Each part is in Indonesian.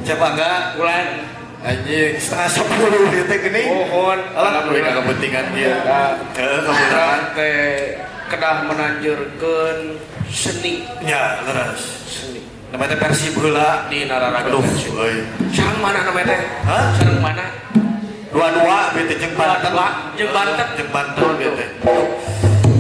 Siapa enggak? Bulan Anjing, setengah 10 dia teh gini. mohon Alhamdulillah kepentingan dia. Kemudian teh kedah menanjurkeun seni ya leres. seni Namanya Persib heula di Nararaga. aduh euy. Sareng mana namanya teh? Hah? Sareng mana? Dua-dua bete jeung Banten. Jeung Banten. Jeung Banten bete.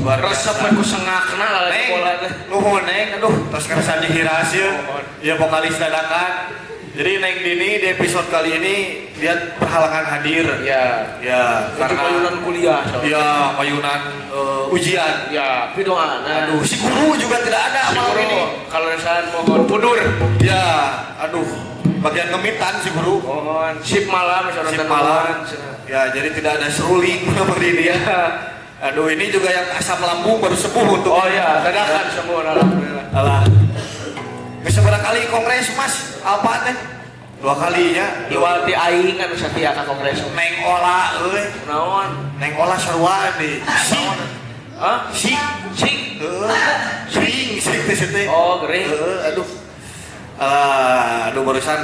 Luar Resep biasa. we ku sengakna lalaki bola teh. Nuhun neng, aduh, terus kerasa dihiras ya. Nuhun. Ya vokalis dadakan. Jadi Neng Dini di episode kali ini dia berhalangan hadir. Ya, Ya, karena karena payunan kuliah. soalnya. ya payunan ujian. Ya, pidoana. Aduh, si guru juga tidak ada malam ini. Kalau resahan mohon mundur. Ya, aduh, bagian ngemitan si guru. Mohon sip malam Sip malam. Ya, jadi tidak ada seruling seperti dia. Aduh, ini juga yang asam lambung baru sembuh untuk. Oh ya, dadakan semua alhamdulillah. Alah. Bisa berapa kali kongres Mas? Apa teh? 2 kalinya. Iwal ti aing anu satia ka kongres. Neng olah euy. Naon? Neng olah sarua di. Hah? Sing. Sing. Sing teh teh. Oh, gering. Aduh. Aduh barusan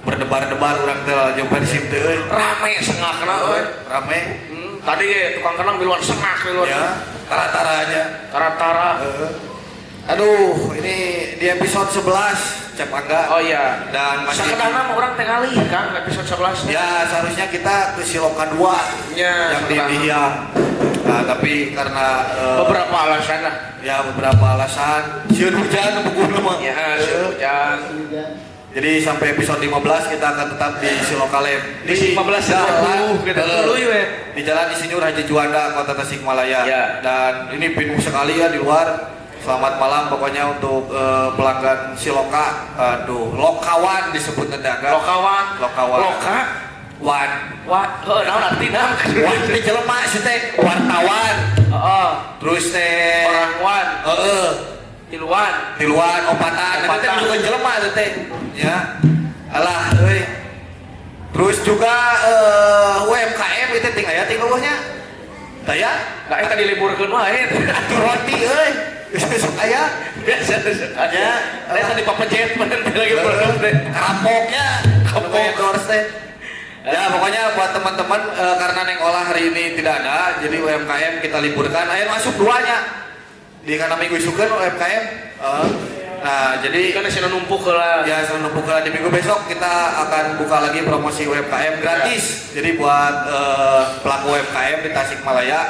berdebar-debar orang teh jeung Persib teh euy. Rame sengakna euy. Rame. Tadi ge tukang kenang di luar sengak di luar. Ya, tara-tara aja. Tara-tara. Aduh, ini di episode 11 Cep Angga. Oh iya. Dan masih Sakedana mah urang teh kali kan episode 11. ya seharusnya kita ke Siloka 2 Ya, yang di sakedana. Dihiang. Nah, tapi karena Beberapa alasan lah. ya beberapa alasan sieun hujan pukul mah. Ya, hujan. Jadi sampai episode 15 kita akan tetap di Silokale Di 15 jalan kita tuluy we. di jalan Insinyur Haji Juanda Kota Tasikmalaya. Ya. Dan ini penuh sekali ya di luar. Selamat malam pokoknya untuk pelanggan Siloka. Aduh, Lokawan disebut tenaga. Lokawan. Lokawan. Loka. Wan. Wah, naon artina? Wan teh jelema sih teh wartawan. Heeh. Terus teh Orang wan, tiluan. tiluan opatan. Nanti teh Opatan. juga jelema teh teh. Ya. Alah euy. Terus juga UMKM itu tinggal ya tinggal eueuhnya. Daya, Nah, eta diliburkeun wae. atuh roti euy. Besok aya Biasa aja. Eta dipapejet bener lagi program teh. kapoknya, kapok teh. Ya pokoknya buat teman-teman karena Neng Olah hari ini tidak ada, jadi UMKM kita liburkan. Ayo masuk duanya. Di kana minggu isukeun UMKM. Nah, jadi Kan sih numpuk lah. ya sebelum buka di minggu besok kita akan buka lagi promosi UMKM gratis. Jadi buat pelaku UMKM di Tasikmalaya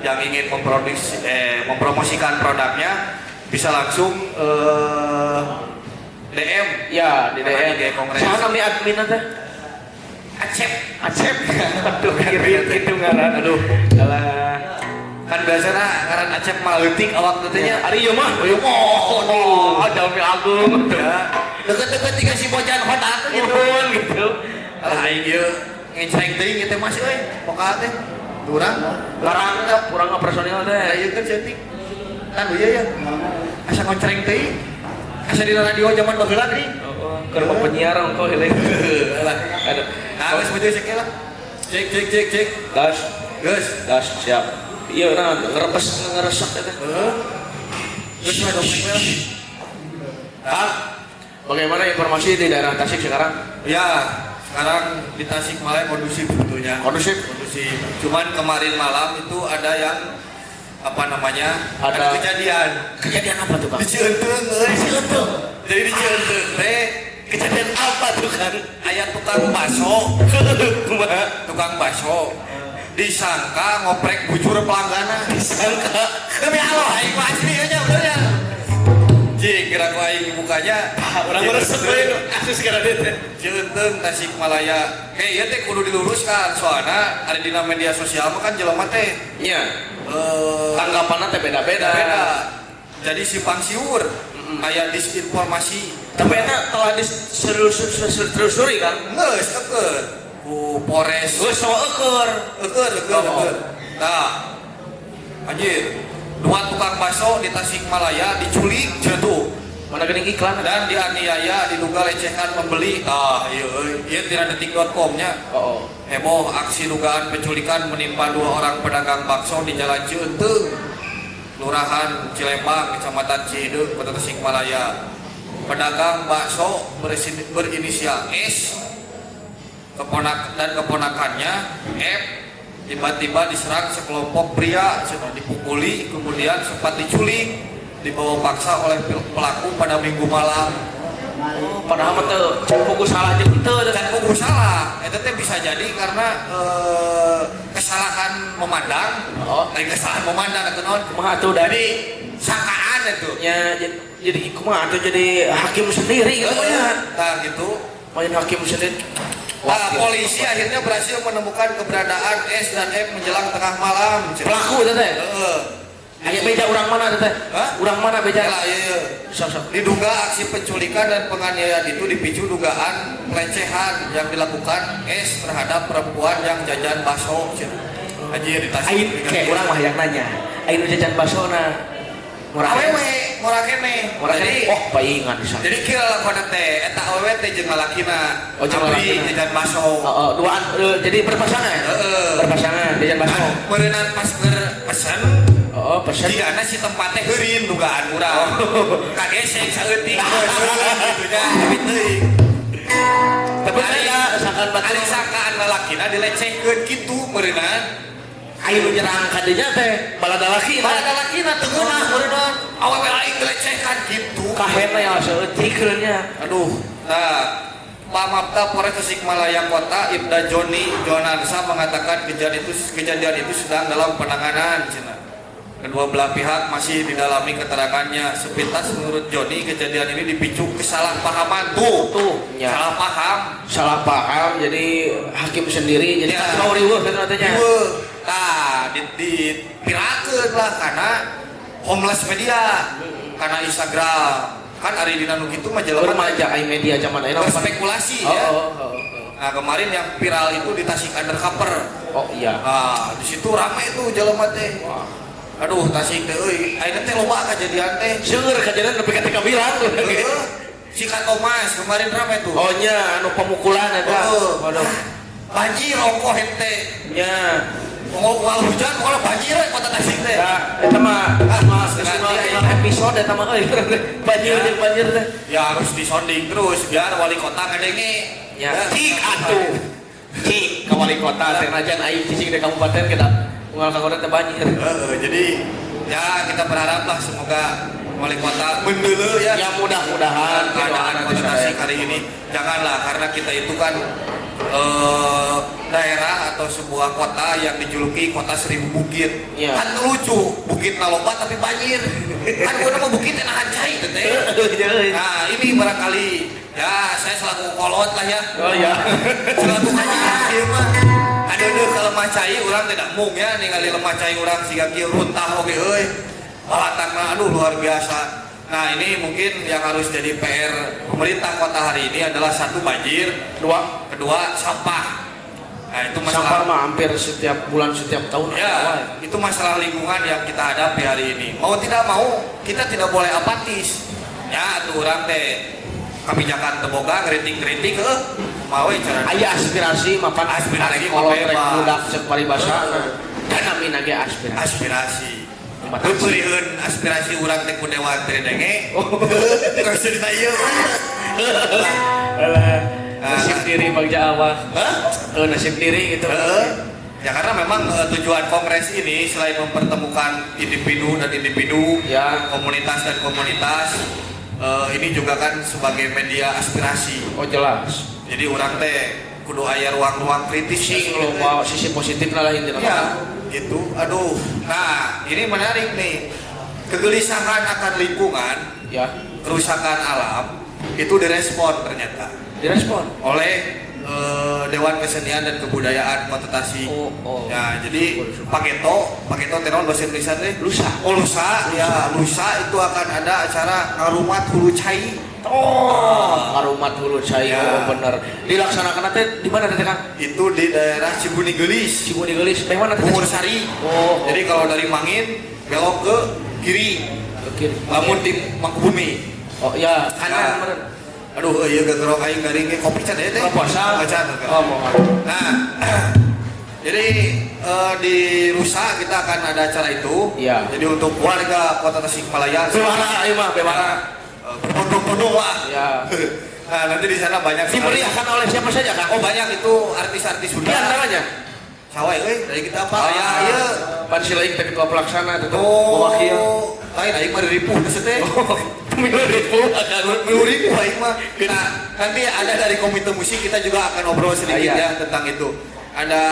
yang ingin mempromosikan produknya bisa langsung DM. Ya, di Karena DM. di Kongres. Siapa kami admin teh? Acep. Acep. Aduh, kirim gitu ngaran. Aduh. Alah. Kan biasanya ngaran Acep malah leutik awak teh nya. Ari ieu mah. Oh, Oh, Jalmi Agung. ya. Deket-deket tiga si bocan hotak gitu. Gitu. Alah aing ieu ngenceng teuing teh Mas euy. Poka teh. Durang. Kurang personil teh. Lah ieu kan cetik. Kan ieu ya. Asa ngoncreng teuing. Asa di radio zaman baheula nih. Keur penyiar engko heuleuh. Alah. Ada. Nah, geus betul cek lah. Cek. Das. Geus. Das siap. Iya, nah ngeresek eta. Geus mah dong lah. Ah, bagaimana informasi di daerah Tasik sekarang? Ya, sekarang di Tasikmalaya kondusif tentunya. Kondusif. Cuman kemarin malam itu ada yang apa namanya? Ada kejadian. Kejadian apa tuh, Kang? Di Cieuteung euy. Jadi di Cieuteung teh kejadian apa tuh kan? Aya tukang bakso. Tukang bakso. Disangka ngoprek bujur pelangganan. Disangka. Demi Allah, aing mah asli nya benernya. Jing, kira ku aing mukanya Orang meresep we kasus gara teh. Cieuteung Tasikmalaya. Ieu teh kudu diluruskan soalna ari dina media sosial mah kan jelema teh Iya. Tanggapanna teh beda-beda. beda. Jadi simpang siur, aya disinformasi. Tapi eta telah diselusuri kan? Geus eukeun ku Polres. Geus sawa eukeur. Eukeun. Nah, anjir, 2 tukang bakso di Tasikmalaya diculik jatuh Mana geuning iklan? dan dianiaya diduga lecehkan pembeli. Ieu tina detik.com-nya. Oh. Heboh aksi dugaan penculikan menimpa 2 orang pedagang bakso di Jalan Cieuteung, Kelurahan Cilembang, Kecamatan Cihideung, Kota Tasikmalaya. pedagang bakso berinisial S dan keponakannya F tiba-tiba diserang sekelompok pria, sudah dipukuli, kemudian sempat diculik, dibawa paksa oleh pelaku pada Minggu malam. Oh, padahal mah teu fokus salah jeung teu Dan fokus salah, itu teh bisa jadi karena kesalahan memandang, kesalahan memandang atau non. Kumaha atuh dari Sangkaan itu. nya jadi kumaha atuh jadi hakim sendiri gitu nya. Nah gitu. Main hakim sendiri. Nah, polisi akhirnya berhasil menemukan keberadaan S dan M menjelang tengah malam. Pelaku itu teh. Aya beja urang mana teh? Urang mana beja? Iya. Sok-sok. Diduga aksi penculikan dan penganiayaan itu dipicu dugaan pelecehan yang dilakukan S terhadap perempuan yang jajan bakso. Anjir di Tasik. Aing kayak urang mah yang nanya. Aing nu jajan basona. Murah kene. Jadi paingan di sana. Jadi kira lakonan teh eta awewe teh jeung lalakina. Oh, jeung lalakina. Jajan bakso. Duaan jadi berpasangan. Berpasangan jajan bakso. Meureunna pas pesen. Pesen. Jigana si tempatnya heurin dugaan urang. Kagesek saeutik. Gitu nya tapi teuing. Tapi aya sangkaan batur. Ari sangkaan lalakina dilecehkeun kitu meureunna. Ayo nyerang ka dinya teh balada lakina teu geunah meureunna. Awewe aing dilecehkan gitu. Kahena yang saeutik nya. Aduh. Nah, Pamapta Polres Tasikmalaya Kota Ibda Joni Jonansa mengatakan kejadian itu sedang dalam penanganan. Kedua belah pihak masih didalami keterangannya. Sepintas menurut Joni kejadian ini dipicu kesalahpahaman salah paham jadi hakim sendiri jadi kacau riweuh katanya. Nah, dipirakeun lah karena homeless media, karena Instagram. Kan ari dina nu kitu mah jelema remaja media zaman ayeuna spekulasi ya. Nah, kemarin yang viral itu di Tasik Undercover. Oh iya. Nah, di situ rame itu jelema teh. Aduh, Tasik teh euy, ayeuna teh loba kejadian teh. Seueur kejadian nepi ka teh bilang. Si Kak Thomas kemarin rame tuh. Oh nya, anu pemukulan eta. Waduh. Banjir ongkoh hente. Nya. Wal hujan kalau banjir kota Tasik teh. Eta mah episode eta mah euy. Banjir teh. Ya harus disonding terus biar wali kota ngadenge. Ya, cik atuh. Cik ka wali kota teh najan aing cicing di kabupaten kita unggal ka kota teh banjir. Jadi ya kita berharap lah semoga wali kota mendeuleu ya. Ya mudah-mudahan keadaan kota Tasik hari ini. Janganlah karena kita itu kan daerah atau sebuah kota yang dijuluki kota seribu bukit. Ya. Kan lucu, bukit naloba tapi banjir. Kan gua mah bukit enakan cai teh. Nah, ini barangkali ya saya selaku kolot lah ya. Oh ya. Selaku haji ieu mah. Aduh kalau lemah cai urang tidak mung ya ningali lemah cai urang siga kieu runtah oge euy. Balatan mah aduh luar biasa. Nah, ini mungkin yang harus jadi PR pemerintah kota hari ini adalah satu banjir, kedua sampah. Nah, itu masalah. Sampah mah hampir setiap bulan setiap tahun. Ya, itu masalah lingkungan yang kita hadapi hari ini. Mau tidak mau, kita tidak boleh apatis. Ya, atuh urang teh kebijakan teboga ngeriting-ngeriting mau cara. Aya aspirasi mapan aspirasi kalau rek budak cek paribasa. Dan kami nage aspirasi. Beureun aspirasi urang teh ku dewa teh denge. Geus cerita ieu. Nasib diri Bang Jawa. Nasib diri gitu. Ya karena memang tujuan kongres ini selain mempertemukan individu dan individu, ya, komunitas dan komunitas, ini juga kan sebagai media aspirasi. Oh jelas. Jadi orang teh kudu aya ruang-ruang kritis sih lo bawa sisi positif lah intinya. Ya, gitu. Aduh. Nah, ini menarik nih. Kegelisahan akan lingkungan, ya, kerusakan alam itu direspon ternyata. Direspon Oleh Dewan Kesenian dan Kebudayaan Kota Tasik. Ya, jadi Paketo tenon bahasa Indonesia teh lusa. Lusa itu akan ada acara ngarumat hulu cai. Ngarumat hulu cai. Ya. Bener. Dilaksanakan teh di mana teh Kang? Itu di daerah Cibuni Gelis. Teh mana teh? Bungur Sari. Jadi kalau dari Mangin belok ke kiri. Lamun di Mangkubumi. Oh iya, kanan bener. Aduh, iya gagerok aing garing kopi can teh. Puasa. Nah, jadi di Rusa kita akan ada acara itu. Iya. Jadi untuk warga Kota Tasikmalaya. Bebana ayo mah bebana. penuh lah. Ya. Nah, nanti di sana banyak Dimeriahkan oleh siapa saja Kang? Oh, banyak itu artis-artis Di Sunda. antaranya Sawai dari kita apa? Ah, Aya ieu. Pan Silaing teh ketua pelaksana itu mewakil. Lain aing mah ribu geus teh. Pemilu ribu akan Ribu aing mah. Nah, nanti ada dari komite musik kita juga akan ngobrol sedikit Iya. ya tentang itu. Ada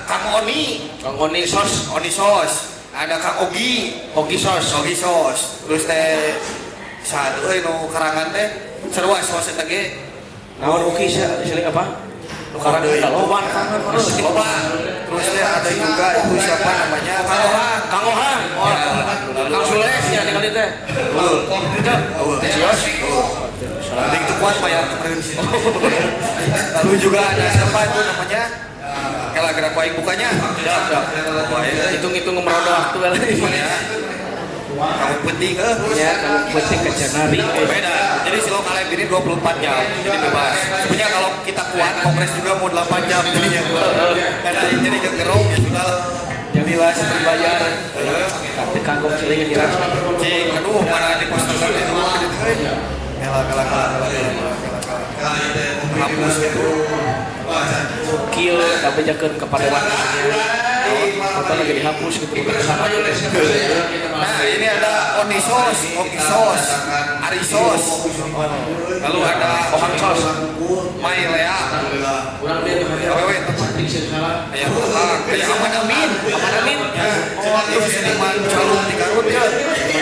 Kang Oni, Kang Oni sos, Oni Sos. Ada Kang Ogi, Ogi sos. Ogi Sos. Terus teh satu nu karangan teh sarua sos eta ge. Naon Ogi Silaing apa? Karangan Deui. loban kangen terus. Loba. Terus teh ada juga itu siapa namanya? Kang Ohang. Kang Ohang. Kang Sules ya dengan itu. Cios. Saling itu kuat bayar kemarin sih. Lalu juga ada siapa itu namanya? Kalau gerak baik bukannya? Hitung-hitung merodo waktu kali. Kamu penting Ya, kamu penting ke Janari. beda. Jadi Silo Kaleb ini 24 jam, jadi bebas. Sebenarnya kalau kita kuat, kongres juga mau 8 jam jadinya. Karena jadi kegerong ya sudah. Jadilah seperti bayar. Tapi kagok Silaing kira. Cing, aduh mana di poster itu. Kalah. Hapus itu. Kieu tapi jakeun kepada atau lagi dihapus gitu bukan sama. Nah ini ada Oni Sos, Oki Sos, Ari Sos. Lalu ada Ohang sos. Mai Lea. Urang dia Awewe cantik sih salah. Aya Ohang, aya Aman Amin. Oh, itu seniman calung di Garut ya.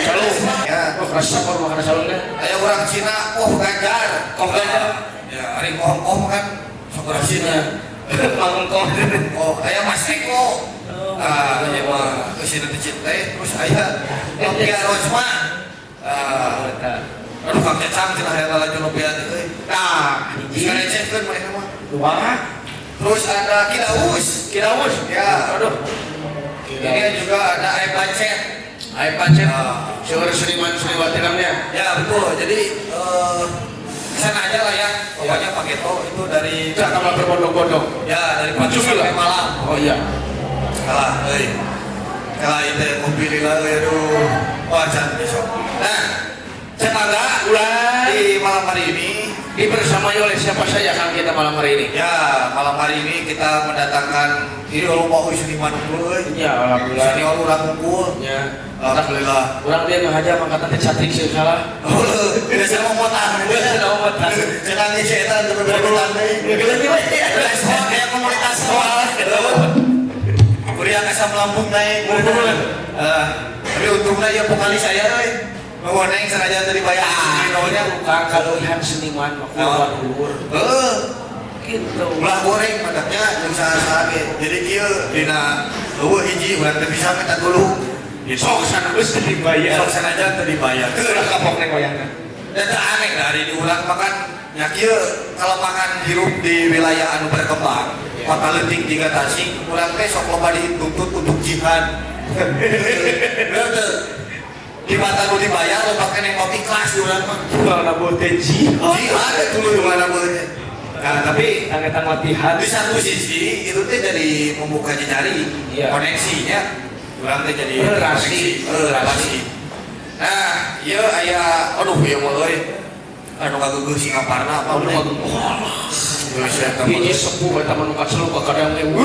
Calung. Ya, Oh, kerasa kok makan calungnya. aya orang Cina, Ganjar. Ganjar. Ya, Ari Koh kan orang Cina. Mangkok. Oh, aya Mas Eko. Ah, ya mah kesini dicinta terus aya Nopia Rosma. Aduh Kang Cecang cenah aya laju Nopia teh. Nah, sekarang cekkeun mereka mah. Dua. Terus ada Kidaus. Ya. Aduh. Ini juga ada Aib Bacet. Ayo pancet. Seueur seniman seniwati namanya. Ya betul. Jadi sana aja lah ya. Pokoknya Pak Geto itu dari Jangan malah berbondong-bondong. ya dari pagi sampai malam. Oh iya. Kalah, kalah itu mobil lah, aduh, wajan besok. Nah, semoga di malam hari ini Dibersamai oleh siapa saja Kang kita malam hari ini? ya malam hari ini kita mendatangkan ini orang mau seniman dulu, Ya alhamdulillah. senior orang ngumpul. Ya. Alhamdulillah. Orang dia ngajar mangkatan teh cantik sih salah. Tidak saya mau motang, jangan dicetan untuk berbetan deh. Respon kayak komunitas soal. Kuliah kasam lambung naik. Tapi untungnya ya vokalis saya bahwa neng sengaja tadi bayar nonya. Kang kaluihan seniman mah keluar ulur. Gitu. Ulah goreng madaknya yang saha-saha ge. Jadi kieu dina eueuh hiji urang teu bisa minta dulu. Sok sana geus dibayar. Sok sengaja teu dibayar. Ulah kapok nek wayangna. Dan aneh dari diulang makan nya kieu kalau makan hirup di wilayah anu berkembang. Kota Leutik juga Tasik, urang teh sok loba dituntut untuk jihad. Di mata nu dibayar lo pakai neng kopi kelas di urang mah. Mana bote jihad. Jihad dulu di mana boleh. Nah, tapi Tangan latihan. di satu sisi itu teh jadi membuka jejaring, Iya. koneksinya, urang teh jadi Relasi. relasi. Nah, ieu aya aduh ieu mah euy. Anu ngageugeuh Singaparna apa mah. Geus eta mah. Hiji sepuh eta mah nu kacelup ka kadang we.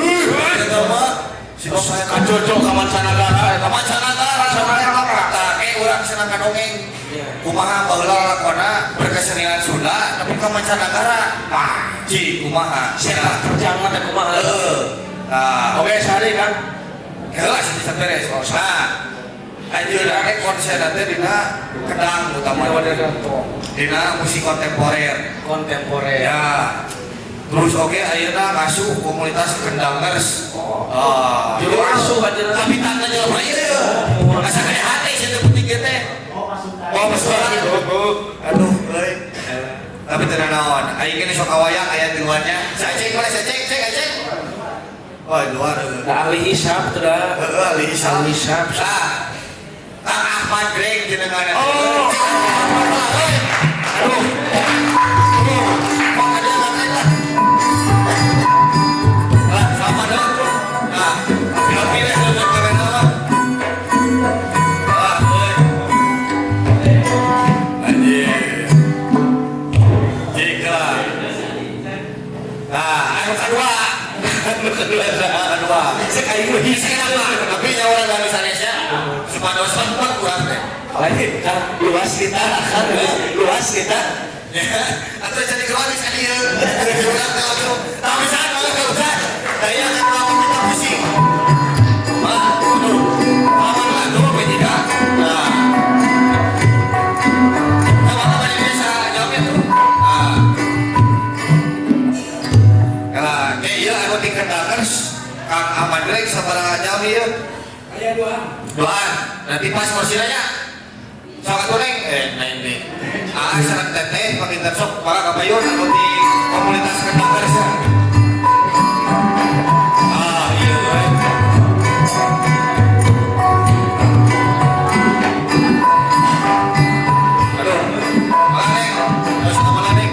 Eta mah si saya Kacocok ka mancanagara eta mah. mancanagara. Tah urang senang kadongeng. Kumaha baheula lakona berkesenian Sunda tapi ka mancanagara. Nah, ci kumaha? Siapa kerjaan mah teh kumaha? Heeh. Nah, Oke, sehari kan. kelas di beres. Nah, anjeun ake konser teh dina kedang utamanya. Dina musik kontemporer. Kontemporer. Ya. Terus oke ayeuna ngasuh komunitas kendangers. Jadi asuh aja. Tapi tanda jelema ieu. Asa kaya hati sih teh penting ge teh. Oh, masuk aduh, euy. Tapi teu naon. Aing ge sok awayang aya di luarnya. Cek boleh cek. Oh, di luar. Da ahli hisab teh da. Heeh, ahli hisab. Ahli hisab. Nah, Kang Ahmad Greg jenengan. Oh. Aduh. Sama dong. Nah, pilih keren apa? Anjir. kedua sekali hiji nama tapi nyawa dari Indonesia sepados empat kurang deh lain kan luas kita atau jadi keluar sekali ya tak bisa daya kan mau kita pusing aman lah tuh tidak nah sama-sama Indonesia jawabnya tuh kayak iya aku tingkat Dakars Kang Ahmad Greg sabaraha jam ieu aya doaan nanti pas kursinya sangat goreng naik deh sangat teteh pakai sok para kapayun anu di komunitas Dakars ya iya aduh malah terus kemana nih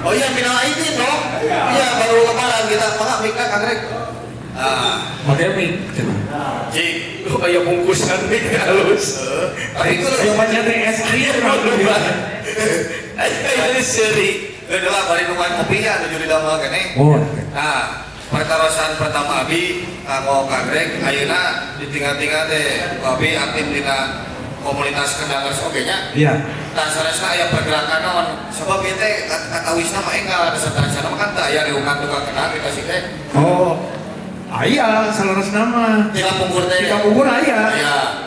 oh iya final Aidin dong iya baru lebaran kita mika kangrek pakai mik cik lu kayak bungkusan mik halus itu yang macam es krim ini seri kedua bari nuan kopi ya tujuh di dalam kene nah pertarosan pertama abi kanggo kangrek ayeuna ditinggal-tinggal teh abi aktif dina komunitas Kendangers oge nya iya dan saresna aya pergerakan naon sebab ieu teh katawisna mah enggal saresna mah kan teu aya riungan tukang kendang kita sih teh oh aya salaras nama di Kampungkur teh di Kampungkur aya aya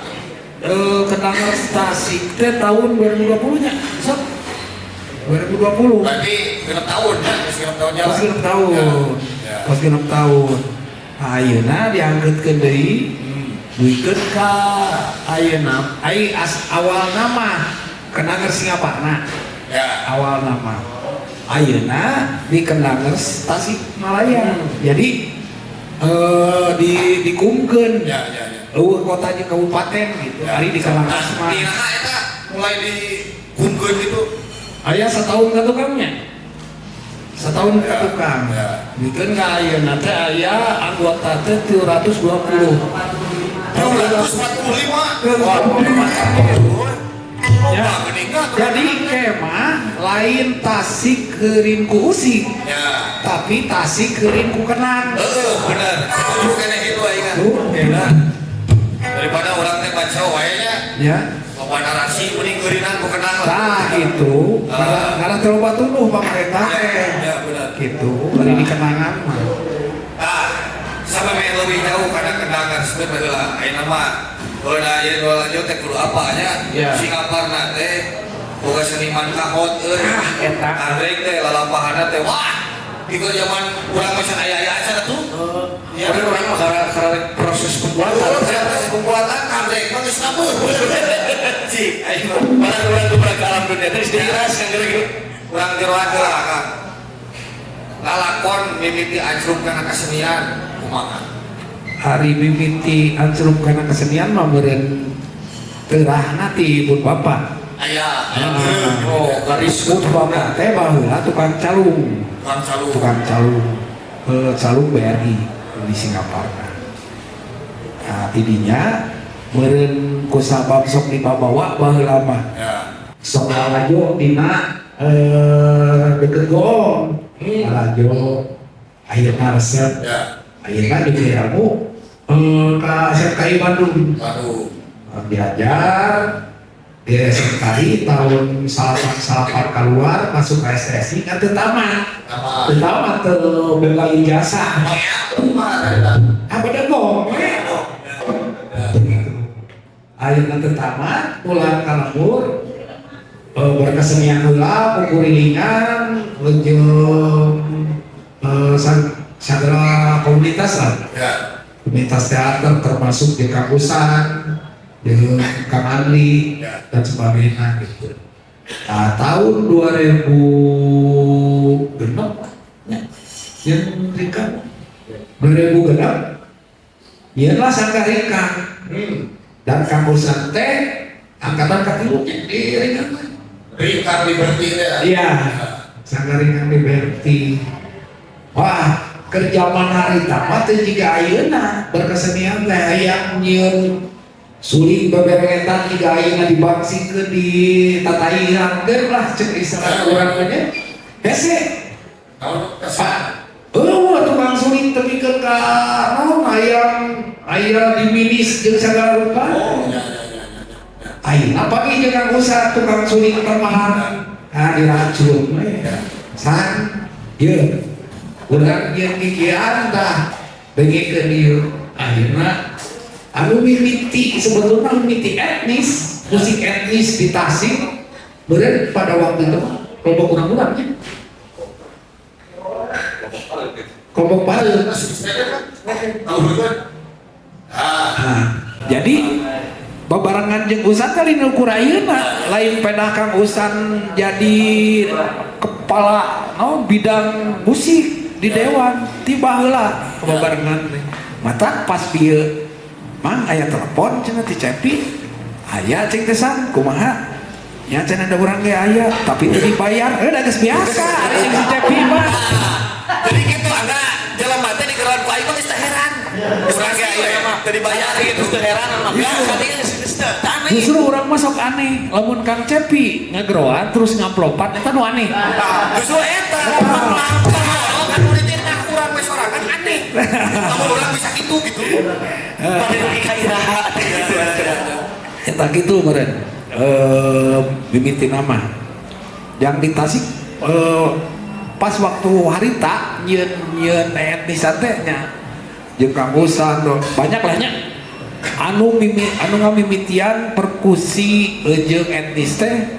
Kendangers Tasik teh tahun 2020 nya sok 2020 berarti genep tahun ya geus genep tahun jalan pas genep tahun ya. pas genep tahun ayeuna dianggeutkeun deui duikeun ka ayeuna awal nama Kendangers Singapana ya awal nama ayeuna di Kendangers Tasikmalaya jadi dikumpulkeun ya kota jeung kabupaten gitu hari di Kendangers mah di mana eta mulai dikumpulkeun gitu aya setahun ka tukangnya setahun ka tukang ya. dikeun ka ayeuna teh aya anggota teh 320 345 ya. Jadi kemah lain Tasik keurin ku Usik ya tapi Tasik keurin ku Kenang bener setuju keneh itu aing kan enak daripada orang teh baca wae nya ya loba narasi mending geurinan ku kenang nah gitu karena terlalu tunuh pemerintah ya bener gitu bari di Kenangan mah sampai lebih jauh karena Kendangers sebenarnya lah ayeuna mah beuna aya dua lanjut teh kudu apa nya Singaparna teh boga seniman kahot eta Andrek teh lalampahanna teh wah itu zaman urang mah aya acara tuh ya orang mah karena proses pembuatan proses pembuatan Andrek mah geus nabur cik ayo barang ke alam dunia terus diiras kan gitu urang jeroan heula Kang lalakon mimiti anjruk kana kasenian kumaha hari mimiti anjruk kana kesenian mah meureun teurahna ti ibu bapak aya garis ibu bapak teh baheula tukang calung calung BRI di Singapura nah tidinya meureun ku sabab sok dibawa baheula mah sok ngalajo dina deket gong ngalajo ayeuna resep ayeuna di ilmu ka SMKI Bandung diajar di SMKI tahun salapan keluar masuk ke STSI kan tamat bela ijazah beda gong ayeuna tamat pulang ka lembur berkesenian heula pukurilingan jeung sagala komunitas lah komunitas teater termasuk di kampusan dengan Kang Andri dan sebagainya gitu. Nah, tahun 2006 yang Rika 2006 ialah Sanggarika dan kampusan teh angkatan katilu di Rika Liberty iya Sanggarika Liberty wah kerjaman hari tamat jika ayeuna berkesenian teh yang nyieun suling beberengetan tiga ayeuna dibangsikeun di tatairankeun lah cek istilah urang teh hese tukang suling tepikeun ka naon aya diminis jeung sagala rupa ayeuna pagi jeung kang usaha tukang suling tambahan diracun san ieu urang jeung kikian tah begikeun ieu ayeuna anu mimiti sebetulnya mimiti etnis musik etnis di Tasik beren pada waktu itu kelompok kurang-kurangnya kelompok baru jadi babarangan jeung Usan kali nukur ayeuna lain pedah Kang Usan jadi kepala bidang musik di dewan tiba heula babarangan mata pas bieu mang aya telepon cenah ti Cepi aya cing tesan kumaha nya cenah ada urang ge aya tapi teu dibayar da geus biasa ari cing si Cepi mah jadi gitu ada jelema teh dikeran ku aing mah geus teu heran urang ge aya mah teu dibayar gitu teu heran mah biasa dia geus teu aneh justru urang mah sok aneh lamun Kang Cepi ngagroan terus ngaplopan eta nu aneh justru eta kan murid teh urang we sorangan aneh lamun urang bisa gitu pada lagi kairaha eta kitu meureun mimiti nama yang di Tasik pas waktu harita nyeun etnisan teh nya jeung Kang Usan banyak lah nya anu ngamimitian perkusi jeung etnis teh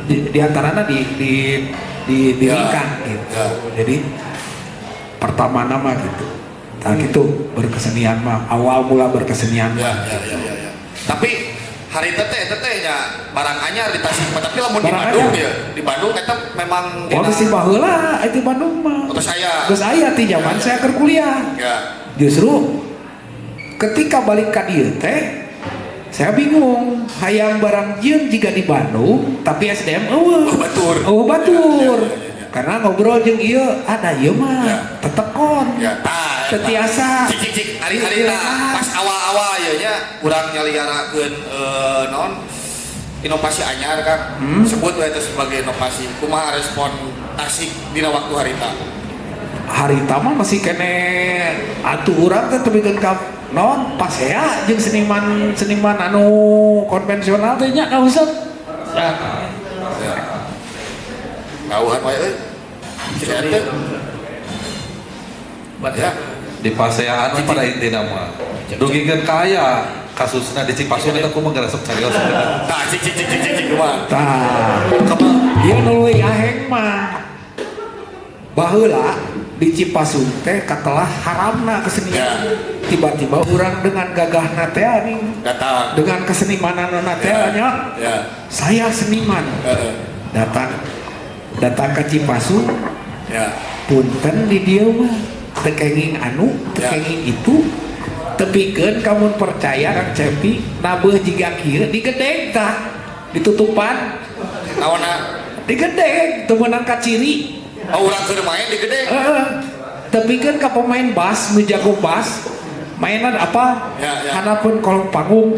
di antarana di Lingkang gitu. Jadi pertama nama gitu. Nah gitu berkesenian mah awal mula berkesenian mah. Ya. Tapi hari teh nya barang anyar di Tasik tapi lamun di Bandung ya di Bandung eta memang geus di baheula itu Bandung mah geus aya ti zaman saya keur kuliah ya justru ketika balik ka dieu teh saya bingung hayang barang jieun jika di Bandung tapi SDM eueuh batur karena ngobrol jeung ieu ada ieu mah tetekon setiasa cik hari-hari pas awal-awal ya nya urang nyaliarakeun naon inovasi anyar kan sebut we itu sebagai inovasi kumaha respon Tasik dina waktu harita mah masih kene atuh urang teh tebikeun ka naon pasea jeung seniman anu konvensional teh nya ka usah ngauhan wae euy ya di paseaan pada intina mah dugikeun kaya kasusna di Cipasu eta kumaha geus carios tah cik kumaha tah ieu nu leuwih aheng mah baheula di Cipasu teh katelah haramna kesenian tiba-tiba urang dengan gagahna teh datang dengan kesenimananna teh nya saya seniman datang ke Cipasu punten di dieu mah teu kenging anu teu kenging itu tepikeun kamu percaya Kang Cepi nabeuh jiga kieu digedeg tah ditutupan naonna digedeg teu meunang ka ciri urang keur main digedeg tepikeun ka pemain bass nu jago bass mainan apa hanapeun kolong panggung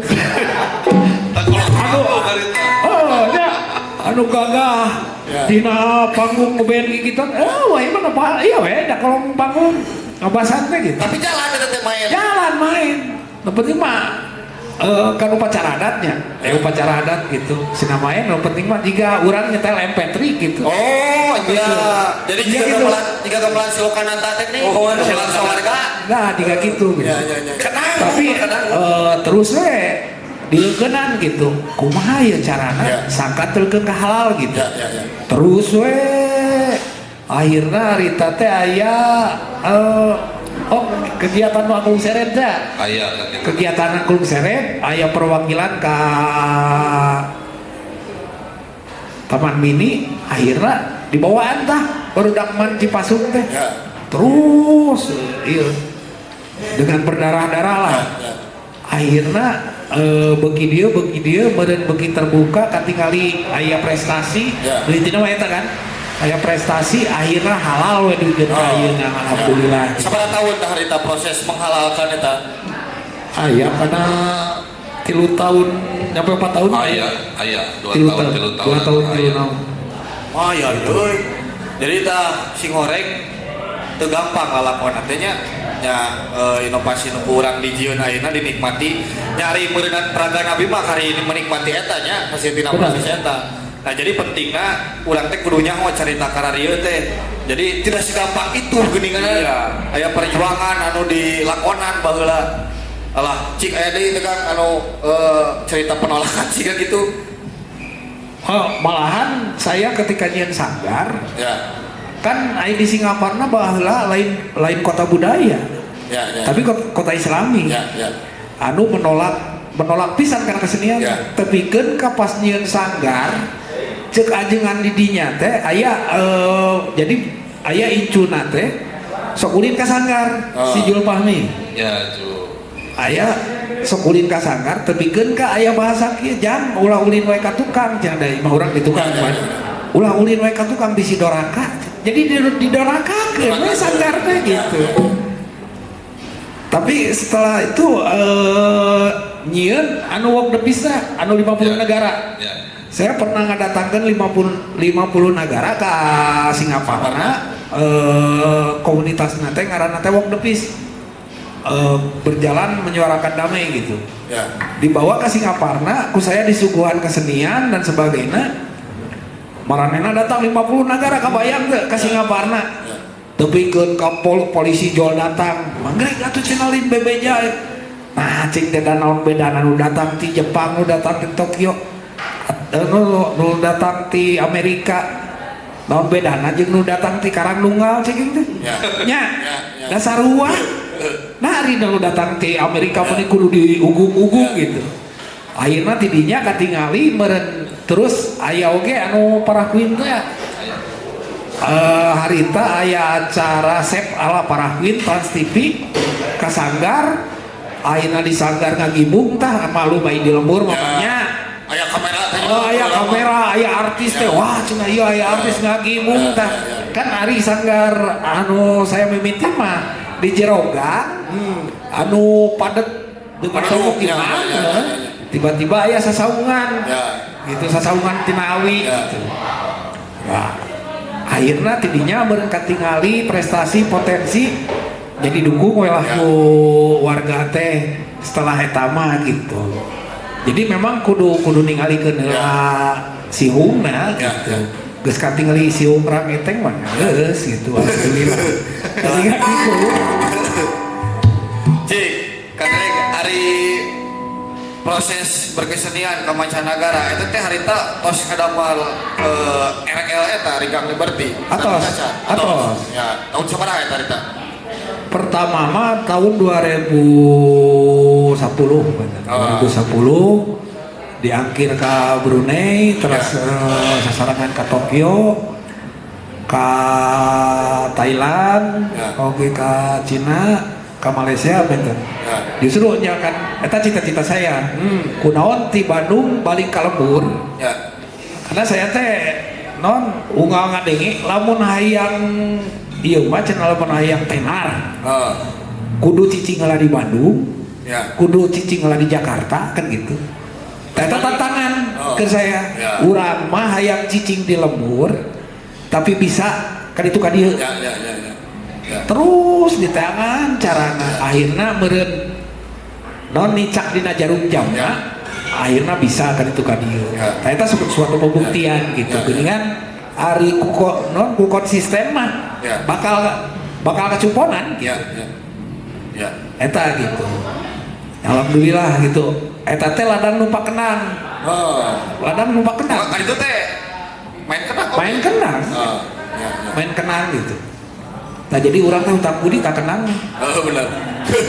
anu gagah dina panggung ngeband gitu wah emang apa iya weh da kolong panggung ngabasan teh gitu tapi jalan eta teh main nu penting mah kan upacara adatnya upacara adat gitu sina main nu penting mah jiga urang nyetel MP3 gitu oh iya jadi jika gamelan silokananta teh nih silang sawarga nah jiga gitu tapi terus we dieukeunnan gitu kumaha ya carana sangka teukeun ka halal gitu terus we akhirna harita teh aya kegiatan Agung Seret teh kegiatan Agung Seret aya perwakilan ka Taman Mini akhirna dibawaan tah barudak man Cipasu teh terus iya dengan berdarah-darah lah akhirna bagi dia meureun beuki terbuka katingali aya prestasi leutina mah eta kan aya prestasi akhirna halal we digeun ka ayeuna alhamdulillah sabaraha tahun tah harita proses menghalalkan eta aya kana 3 tahun sampai 4 tahun. Ayah 2 3 tahun, 3 tahun. 2 tahun, 3 Aya. tahun. Oh ya euy. Jadi tah si ngorek teu gampang ngalakon nya inovasi nu urang di jieun ayeuna dinikmati nyari meureunna peraga nabi mah kari ini menikmati eta nya hasiltina proses eta. Nah jadi pentingna urang teh kudu nyaho carita kararieu teh. Jadi tidak segampang itu geuninganna. Aya perjuangan anu dilakonan baheula. Alah cik aya deui teh Kang anu cerita penolakan siga gitu. Malahan saya ketika nyian sanggar Ya. kan aya di Singaparna baheula lain kota budaya. Ya. Tapi kota Islami. Ya. Anu menolak pisan karena kesenian. Ya. Tepikeun ka pas nyieun sanggar cek ajengan di dinya teh aya jadi aya incuna teh sok ulin ka sanggar si Jul Fahmi. Ya, Ju. Aya sok ulin ka sanggar tepikeun ka aya bahasa kieu jang ulah ulin wae ka tukang jang da imah urang di tukang kan. Ulah ulin wae ka tukang bisi doraka. Jadi didorakakeun we sanggar teh gitu. Tapi setelah itu nyieun anu wok depisna anu 50 negara. Ya. Saya pernah ngadatangkeun 50 negara ka Singapura. Komunitasna teh ngaranna teh wok depis. Berjalan menyuarakan damai gitu. Ya. Dibawa ke Singapura, ku saya disuguhan kesenian dan sebagainya. Maranena datang 50 negara kabayang teh ke Singapura. Tepikeun ka polisi jol datang, manggrek atuh cenalin bebeja. Nah, cing teh naon bedana nu datang ti Jepang, nu datang ti Tokyo, nu datang ti Amerika. Naon bedana jeung nu datang ti Karangnunggal cing teh. Ya. Nya, dasar sarua. Nah, ari nu datang ti Amerika mah kudu diugung-ugung gitu. Ayeuna ti dinya katingali meureun terus aya oge anu parakuin teh. Harita aya acara sep ala parakuin Trans TV ka sanggar. Ayeuna di sanggar ngagibung tah malu bae di lembur mamanya. Aya kamera teh. Aya kamera, aya artis teh. Wah, cenah ieu aya artis ngagibung tah. Kan ari sanggar anu saya mimiti mah di Jeroga. Anu padet dengan somok gimana? Tiba-tiba aya sasaungan. Gitu sasaungan tina awi gitu. Wah. Akhirnya tidinya meureun katingali prestasi potensi jadi dukung we lah ku warga teh setelah eta mah gitu. Jadi memang kudu ningalikeun heula sihungna gitu. Geus katingali sihung rangeteng mah geus gitu alhamdulillah. Jadi gitu. Cik, kadang hari proses berkesenian ke mancanegara itu teh harita tos kadamel RL eta Rigang Liberty Atos. Ya, tahun sabaraha eta harita? Pertama mah tahun 2010 bener. 2010 diangkir ke Brunei terus sasarangan ke Tokyo ke Thailand oke ke Cina ke Malaysia bener. Justru nya kan eta cita-cita saya. Kunaon ti Bandung balik ka lembur. Ya. Karena saya teh non unggal ngadengi lamun hayang ieu mah cenah lamun hayang tenar. Kudu cicing heula di Bandung. Ya. Kudu cicing heula di Jakarta kan gitu. Eta tantangan ke saya. Urang mah hayang cicing di lembur tapi bisa kan itu ka dieu. Ya. Terus di tangan carana akhirnya meureun non nicak dina jarum jamna akhirnya bisa kan itu ka dieu. Eta suatu pembuktian gitu. Geuningan ari ku konsisten mah bakal kecuponan gitu. Ya. Eta gitu. Alhamdulillah gitu. Eta teh ladang numpak kenang. Ladang numpak kenang. Kan itu teh main kenang. Main kenang gitu. Nah jadi orang teh hutang budi ka kenang. Benar.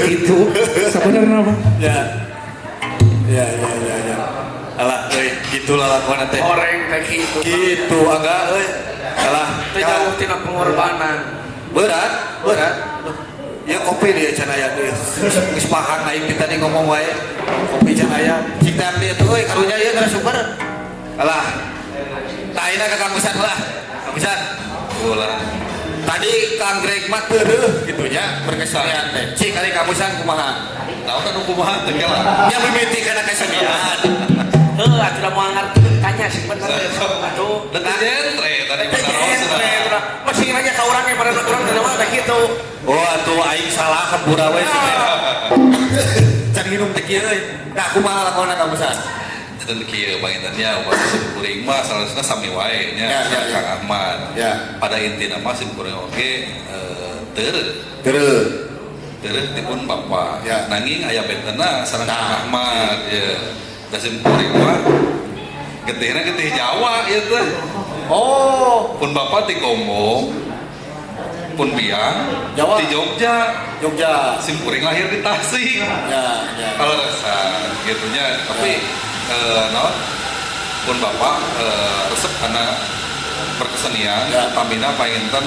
Itu sebenarnya apa? Ya. Alah, gitu lah lakukan teh. Orang kayak gitu. Gitu, agak, alah. Jauh tina pengorbanan. Berat. Ya kopi dia cenaya dia. Geus pahang aing kita nih ngomong wae. Kopi cenaya. Cita dia tuh karunya ieu gara super. Alah. Taina ka Kang Pisan lah. Kang Pisan. Ulah. tadi Kang Greg mah teureum gitu nya berkesenian teh. Cik kali kamu san kumaha? Tahu kan kumaha teh lah. Nya mimiti kana kesenian. Atuh mau ngarti tanya sih bener atuh. Dekat genre tadi benar Masih nanya ke orang yang pada orang dan nama kayak gitu. Oh atuh aing salah kabura we. Can nginum teh kieu euy. Nah kumaha lakona kamu san? dan kieu pangintennya upat simkuring mah salasna sami wae nya Kang Ahmad. Ya. Pada intina mah simkuring oge teu Teureum. tipun bapa. Ya. Nanging aya bentena sareng Nah. Kang Ahmad ya. Da simkuring mah getihna getih Jawa ieu teh. Oh, Pun bapa ti Gombong. Pun biang Jawa. di Jogja. Jogja. Simkuring lahir di Tasik. Ya, ya. Kalau rasa gitunya tapi non pun bapak resep karena berkesenian Ya. tamina painten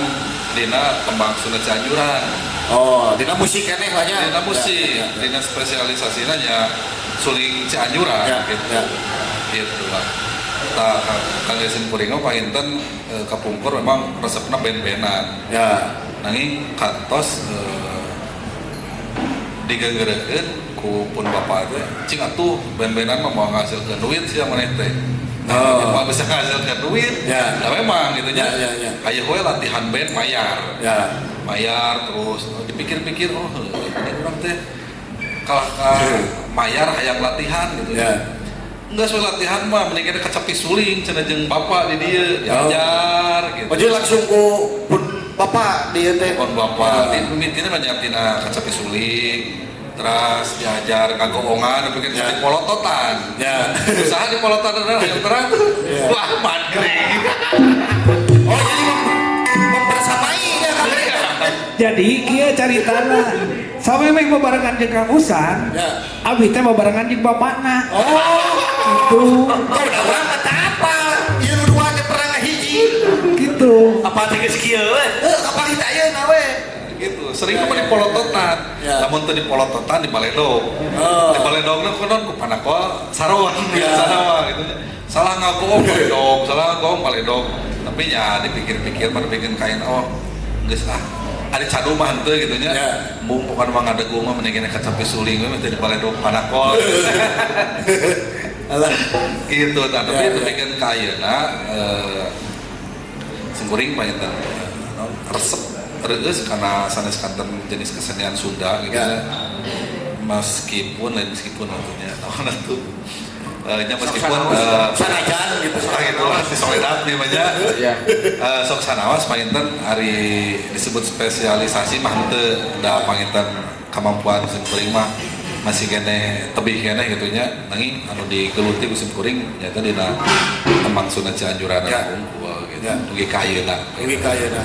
dina tembang Sunda Cianjuran Oh, dina musik keneh lah nya. dina musik Ya, ya, ya. dina spesialisasinya nya suling Cianjuran Ya, gitu ya. gitu lah Kang Desin Puringo painten kapungkur memang resepnya ben-benan Ya. nanging kantos digenggerekeun ku pun bapak teh cing atuh ben-benan mah mau ngasilkeun duit sih maneh teh. Oh. Mau bisa ngasilkeun duit. Ya. Nah memang gitu nya. Ya. Aya we latihan band mayar. Ya. Mayar terus dipikir-pikir oh ini urang teh kalah mayar hayang latihan gitu. Ya. Enggak soal latihan mah mending kita kecapi suling cenah jeung bapak di dieu diajar gitu. Maju langsung ku pun bapak dia teh. Pon bapak Ya. di mitina banyak tina kecapi suling terus diajar kagoongan bikin Ya. di polototan Ya. usaha di polototan adalah yang terang Ya. wah mandring Oh, jadi mempersamai ya Kang Greg. Jadi kieu caritana samemeh babarengan jeung Kang Usan. Ya. Abi teh babarengan jeung bapakna. Oh, Gitu. kau udah orang kata apa? Ieu nu dua teh pernah ngahiji. Gitu. Apa teh geus kieu we? Kapal kita ayeuna we. gitu sering kemana di polototan Ya. namun tuh di polototan di baledog Oh. di baledognya konon ku panakwa sarawan Ya. sarawa gitu salah ngagoong baledog salah ngagoong baledog tapi ya dipikir-pikir pada bikin kain oh geus ada cadu mah henteu gitu nya Ya. bukan mah ngadegu mah mending kecapi suling we teh di baledog panakwa Alah. gitu nah, tapi Ya, itu ya. bikin kayeuna singkuring painten resep reus karena sanes kanten jenis kesenian Sunda gitu Ya. ya. Meskipun maksudnya tahun itu nya meskipun Sanajan gitu. gitu si soledad nih banyak Iya. sok sanawas painten hari disebut spesialisasi mah henteu da painten kemampuan simkuring mah masih kene tebih kene gitu nya nanging anu digeluti ku simkuring nyata dina tembang Sunda Cianjuran Ya. unggul gitu Ya. dugi kayeuna Ini kayaknya.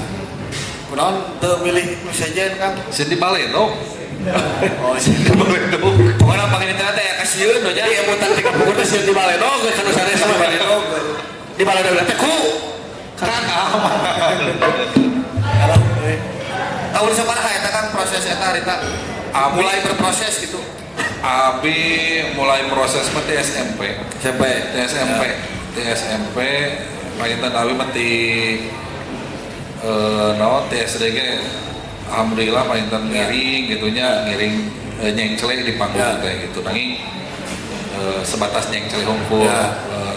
Kunaon teu milih nu sejen Kang? sing di baledog Oh, di baledog pokoknya panggil teh ya kasieun do jadi emutan tika pukur teh sieun di baledog kan sanes sama baledog. Di baledog teh ku Kang Ahmad. Tahun sabaraha eta Kang proses eta harita? Mulai berproses gitu. Abi mulai proses mah di SMP Sampai di SMP painten abi mah di di SD ge alhamdulillah painten ngiring gitunya ngiring nyengcele di panggung Ya. teh gitu nanging sebatas nyengcele hungkul Ya.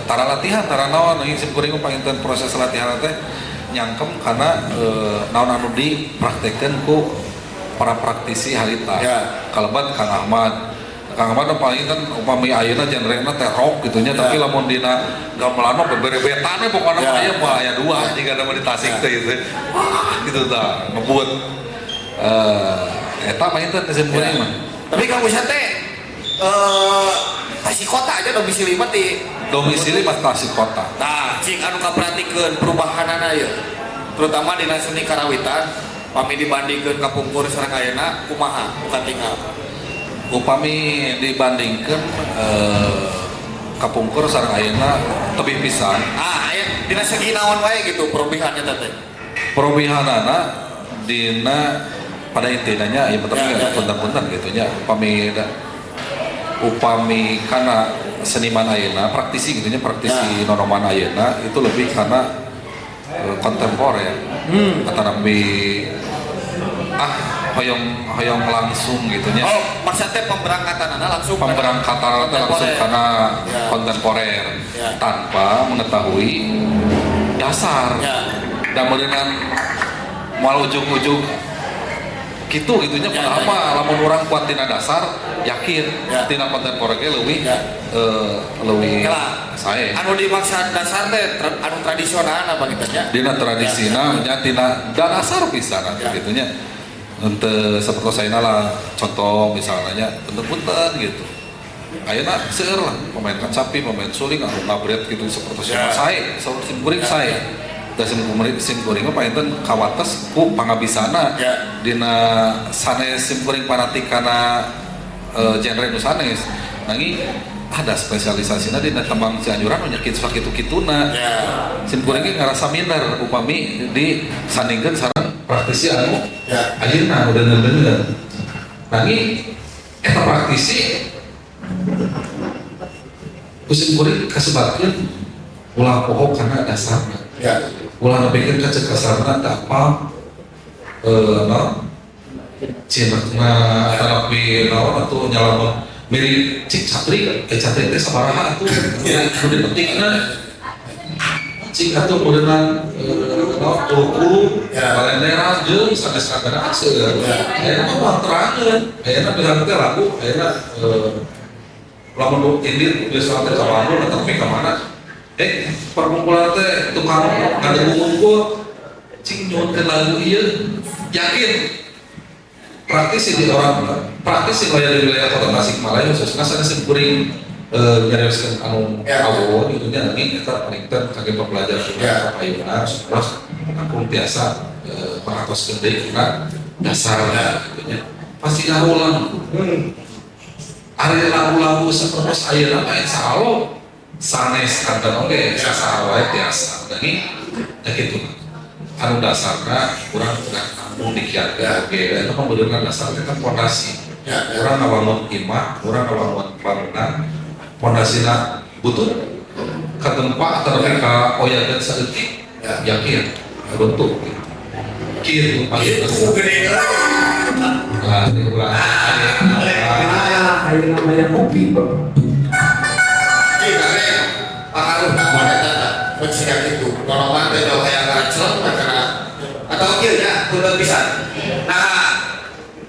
tara latihan tara naon nanging simkuring mah painten proses latihan teh nyangkem karena naon anu dipraktekkeun ku para praktisi harita Ya. kalebat Kang Ahmad paling kan upami ayeuna genrena teh rock gitunya Ya. tapi lamun dina gamelan mah beberebetan we pokona Ya. aya mah aya dua jika ada di Tasik Ya. teh gitu wah gitu tah ngebut eta painten simkuring mah Tapi Kang Usan teh Tasik kota aja domisili mah di domisili mah Tasik kota Nah, cing anu kapratikeun perubahanana ieu. Terutama dina seni karawitan, pami dibandingkeun kapungkur sareng ayeuna kumaha bukan tinggal. upami dibandingkeun kapungkur sareng ayeuna tebih pisan Aya dina segi naon wae gitu perubahannya teh. perubahanana dina pada intinya ya betul Ya, ya. punten-punten gitu nya upami karena seniman ayeuna praktisi gitu nya praktisi Ya. nonoman ayeuna itu lebih karena kontemporer atau nabi hoyong langsung gitunya. Oh, maksudnya pemberangkatan langsung Pemberangkatan langsung karena kontemporer tanpa mengetahui dasar dan dengan mal ujung-ujung gitunya pertama lamun orang kuat tina dasar yakin tina kontemporer ge leuwih leuwih sae anu dimaksud dasar teh anu tradisional apa gitu nya dina tradisina nya tina dasar pisan gitunya untuk seperti saya lah contoh misalnya punten gitu ayeuna seueur lah pemain kacapi pemain suling anu ngabret gitu seperti saya sim kuring saya da sim kuring mah painten kawates ku pangabisana dina sanes sim kuring fanatik kana genre nu sanes nanging ada spesialisasina dina tembang Cianjuran nya kitu kitu-kituna sim kuring ge ngarasa minder upami disandingkeun sareng praktisi anu ayeuna udah denger nanging eta praktisi kusim kuring kasebatkeun ulah pokok karena dasarna ulah nepikeun ka cek kasarna teh apa cinakna terapi naon atuh nyalamun mirip cik catri teh sabaraha atuh nu dipentingna cik atuh modelan naon puluh kalendera jeung sanes kadang seueur ayeuna mah terangeun ayeuna misalnya teh lagu ayeuna lamun indit geus teh ka Bandung tapi ka mana perkumpulan teh tukang ngadegu ngumpul cing nyuunkeun lagu ieu yakin praktisi di wilayah di wilayah kota Tasikmalaya khususnya sana sim kuring nyarioskeun anu awon gitu nya lagi eta paningten kage pembelajar juga payuna terus kampung biasa paratoskeun deui kana dasarna gitu nya pasti ngarulang ari lagu-lagu sapertos ayeuna mah insyaallah sanes kanten oge sasaha biasa jadi kitu anu dasarna urang tengah kampung dikiatkeun oge eta mah beuneuran dasarna kan pondasi urang ngawangun imah urang ngawangun bangunan pondasina butut katempa atau ka oyakeun saeutik yakin bentuk kieu paling gede lah diulang ayeuna mah kopi pengaruh nama eta mencegah itu nolongan teh jauh hayang ngacel karena atau kieu nya kudu pisan nah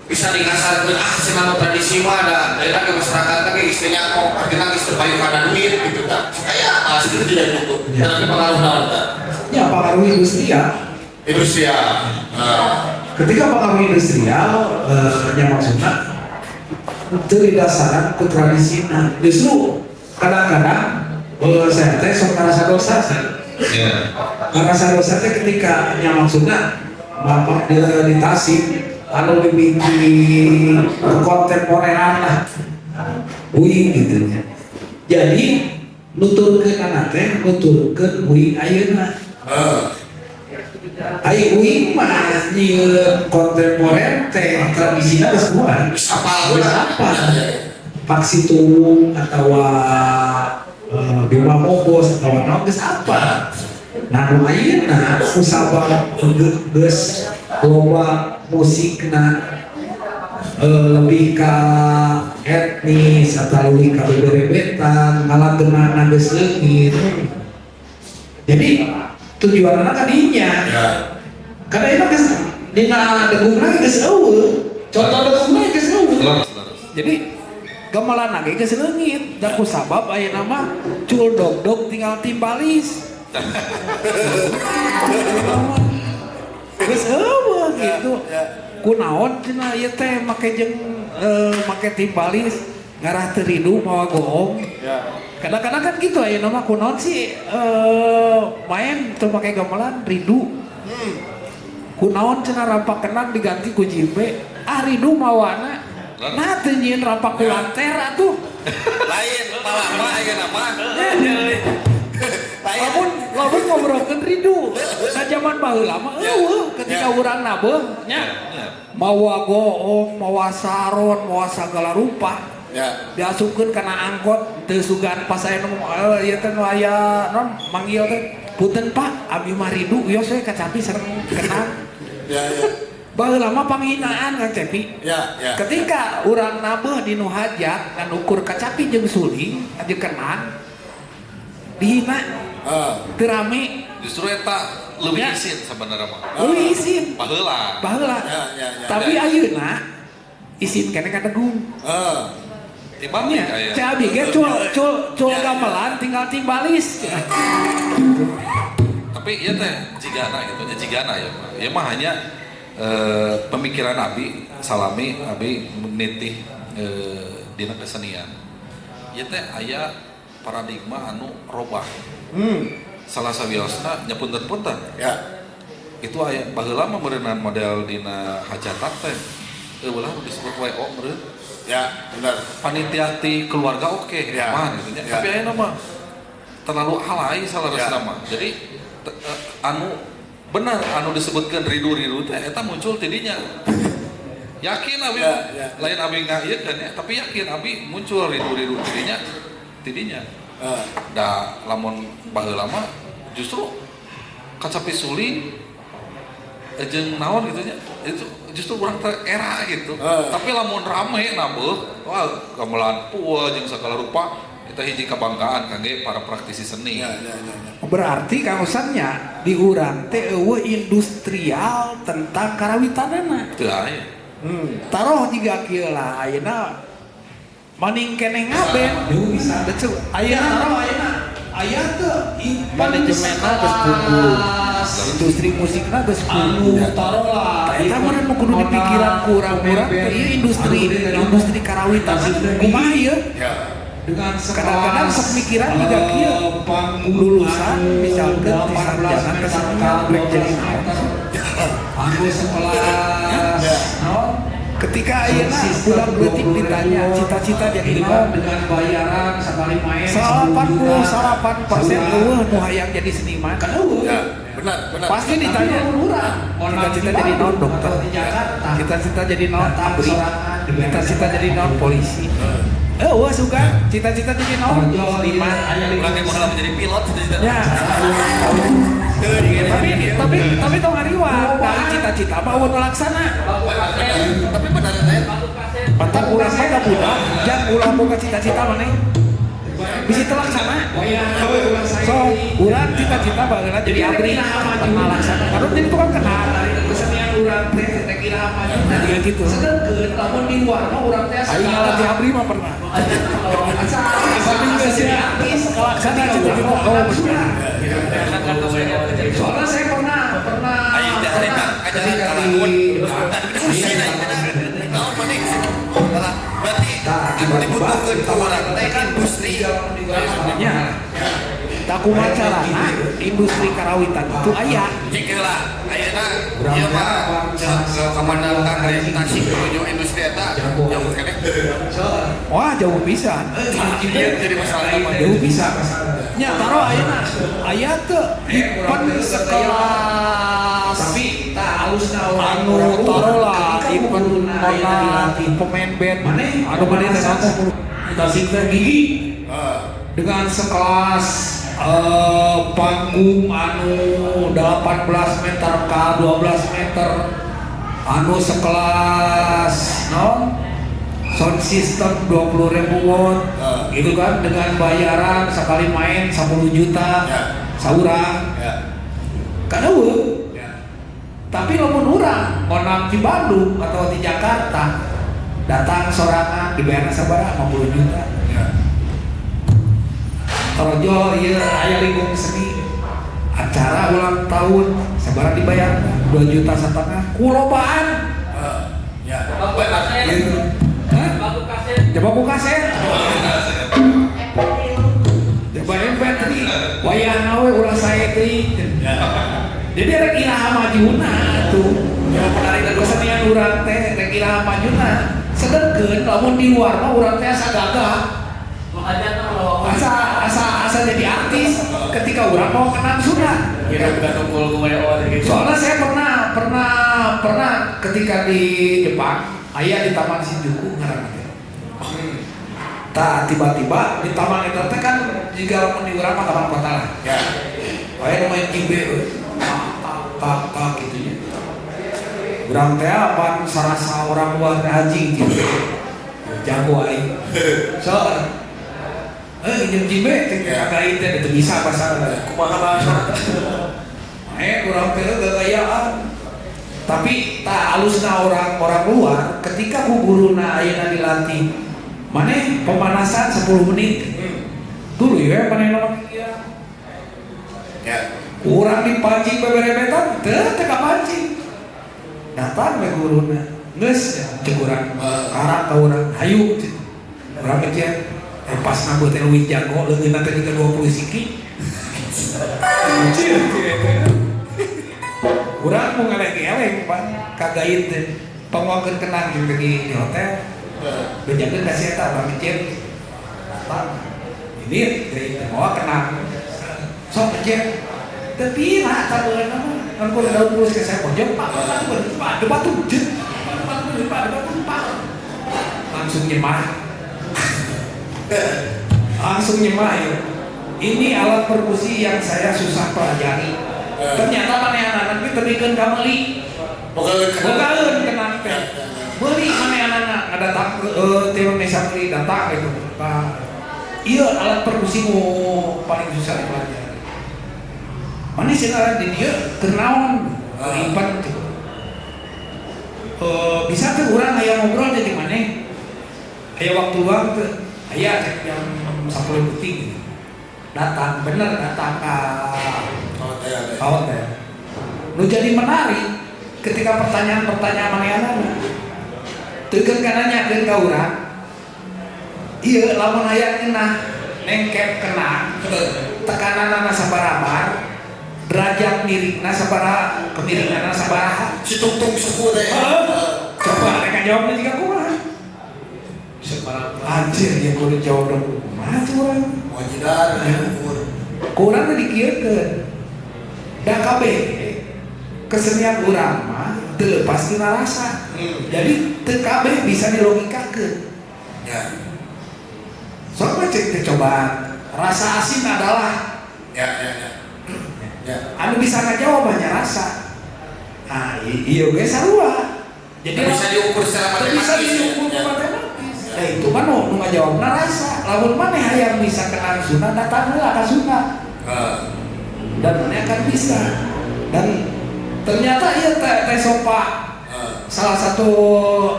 bisa dikasarkeun si manu tradisi mah ada daerah ke masyarakat teh istinya kok kita geus terbayu kana duit gitu tah kaya asli tidak gitu tapi pengaruh naon tah ya pengaruh industrial ketika pengaruh industrial yang maksudnya dari dasaran ke tradisina justru kadang-kadang saya teh sok ngarasa dosa ngarasa dosa teh ketika yang maksudnya bapak di Tasik anu dibikin kontemporeran lah uing gitu ya jadi nuturkeun anak teh nuturkeun uing ayeuna ai uing mah nyieun kontemporer teh tradisina geus kuat apa paksi tuwung atawa Bima Mogos atau naon geus apa nah nu ayeuna kusabab geus loba musikna lebih ka etnis atau lebih ka beberebetan ngalageunana geus leungit jadi tujuanna ka dinya karena itu geus dina degungna geus eueuh contoh degungna geus eueuh jadi gamelan lagi geus leungit da kusabab ayeuna mah cul dog tinggal timbalis geus eueuh gitu kunaon cenah ieu teh make jeung make timbalis ngarah teu ridu mawa goong kadang-kadang kan gitu ayeuna mah kunaon sih main teu make gamelan ridu kunaon cenah rampak kenang diganti ku jimbe ridu mawana nah teu nyieun rampak ku lanter atuh lain malah mah ayeuna mah lamun ngobrolkeun ridu sa zaman baheula mah eueuh ketika urang nabeung nya mawa goong mawa saron mawa sagala rupa diasupkeun kana angkot teu sugan pas aya nu ieu teh nu aya non manggil teh punten Pak abi maridu yos we kacapi sareng kenal Ya. baheula mah panghinaan Kang Cepi. Ya. Ketika urang nabeuh di nu hajat ngan ukur kacapi jeung suling aja kenan dihina teu rame Justru eta lebih Ya. isin sebenarnya mah. euy isin Baheula. baheula Ya. tapi ayeuna isin kene kadegung Timbangnya nya cai abi ge cul gamelan tinggal timbalis tapi iya teh jigana gitu nya jigana ya Pak. Ya mah hanya pemikiran abi salami abi menitih dina kesenian. Ieu teh aya paradigma anu robah. Salah sawiosna nya punten-punten. Ya. Itu aya baheula mah meureunnan model dina hajatan teh. Ulah disebut WO meureun. Ya, benar. Panitia ti keluarga oke, Ya. mah gitu nya. Ya. Tapi ayeuna mah terlalu alay salaresna Ya. mah. Jadi anu benar anu disebutkan ridu-ridu teh eta muncul tidinya. Yakin abi Ya. lain abi ngaieun ya, tapi yakin abi muncul ridu-ridu tidinya. Da lamun baheula mah justru kacapi suling jeung naon gitu nya. Itu justru urang teh era gitu. Tapi lamun rame nabeuh, wah gamelan pueuh jeung sagala rupa kita hiji kebanggaan kangge para praktisi seni. Ya. berarti Kang Usannya di urang teh eueuh industrial tentang karawitanana. Teu aya. Taruh juga kieu lah ayeuna maning keneh ngaben bisa betul ayeuna taruh ayeuna aya teu manajemenna geus punggul industri musikna geus punggul taruh lah eta mah nu kudu dipikiran ku urang-urang teh ieu industri karawitan kumaha ieu dengan kadang-kadang sok mikiran juga kieu lulusan misalkan di sarjana kesenian brek jadi naon aku sekelas ketika ayeuna budak leutik ditanya cita-cita jadi naon dengan bayaran sekali main 88% eueuh nu hayang jadi seniman Ya, benar. pasti ditanya cita-cita jadi naon dokter cita-cita jadi naon abri cita-cita jadi naon polisi eueuh sugan cita-cita jadi naon seniman Urang ge bakal menjadi pilot cita-cita. ya tapi tong hariwang dari cita-cita mah eueuh nu laksana Tapi benar saya. pantak urang mah ka budak jang ulah boga cita-cita maneh bisa terlaksana so urang cita-cita bageuna jadi abri pernah laksana karena jadi tukang kenal kesenian urang teh teh kira apa jadi gitu sedengkeun lamun di luar mah urang teh aing ngalatih abri mah pernah tapi kesenian artis laksana cita-cita oh bener soalnya saya pernah Ayo kita ajaran kalamun. Naon mending? Berarti anu dibutuhkeun ka urang teh industri. nya tak kumacarana industri karawitan itu aya Jikeula ayeuna ieu mah kamandatan orientasi menuju industri eta jauh keneh. wah jauh pisan Ieu jadi masalah mah. jauh pisan nya taro ayeuna aya teu event sekelas tapi tak halusna anu taro lah event monat pemain band anu gede teh naon tasik teh gigi dengan sekelas panggung anu 18 meter k 12 meter anu sekelas sound system 20.000 watt gitu kan dengan bayaran sekali main 10 juta saurang kan eueuh tapi lamun urang monang di Bandung atau di Jakarta datang sorangan dibayar sabaraha 50 juta Torojo ieu aya lingkung seni acara ulang tahun sabaraha dibayar 2,5 juta kulobaan coba buka kaset coba empet tadi wayahna we ulah sae teuing jadi rek iraha majuna tuh menarik kesenian urang teh rek iraha majuna sedengkeun lamun di luar mah urang teh asa gagah asa jadi artis ketika urang mau kenal sunat soalnya saya pernah ketika di Jepang aya di Taman Shinjuku ngaranna teh tiba-tiba di taman itu teh kan jika lamun di urang mah taman kota lah Bae main kibe tak gitu ya. Urang teh apa sarasa orang luar anjing gitu. Jago aing. So jeung jibe teh kagait teh teu bisa pasarna. Kumaha bahasa? Urang teh gagayaan. Tapi tak halusna orang luar ketika ku guruna ayeuna dilatih. Maneh pemanasan 10 menit. Dulu ya maneh nama kieu. Ya. Urang dipancing beberebetan teu kapancing. Datang we guruna. Geus cek urang karang ka urang hayu. Urang kecil pas nabu teh leuwih jago leungeunna teh 20 siki. Urang mau ngeleng-eleng Pak kagait teh tongongkeun kenang di hotel bejakeun ka si eta urang kecil datang ini dari mau kenang sok kecil teu pira ta beurang mah angkul daun tulus ke saya pojok Pak Pak batu jeut Pak langsung nyemah ya. Ini alat perkusi yang saya susah pelajari. Ternyata maneh anak-anak teh tebikeun ka meuli. Bogaeun kenang teh. Meuli maneh anak-anak ngadatang teh Indonesia meuli datang gitu. Ieu alat perkusi nu paling susah dipelajari. Maneh cenah di dieu keur naon? Lipat gitu. Bisa teh urang aya ngobrol jadi maneh. Aya waktu luang teh. Aya jam 10 detik gitu. Datang bener datang ka hotel. Nu jadi menarik ketika pertanyaan manehna teukeun kana nyakeun ka urang. Ieu lamun aya ngeunah nengkep kena tekananna sabaraha derajat miringna sabaraha kemiringanna sabaraha Si tungtung suku teh. coba mereka jawabnya juga kumaha anjir ya kudu jawab dong kumaha tuh urang Wajidar ukur. kurang teh dikieurkeun da kabeh kesenian urang mah teu leupas tina rasa. Jadi teu kabeh bisa dilogikakeun. Ya. Soalnya cek coba rasa asin adalah Ya. anu bisa ngajawab hanya rasa. Nah, iya ge sarua. Jadi Bisa diukur secara bisa matematis. diukur Ya. matematis. Nah itu kan nu ngajawabna rasa. Lamun maneh hayang bisa kenal sunat datang heula ka sunat. Dan maneh akan bisa. Dan ternyata ieu teh Sopa salah satu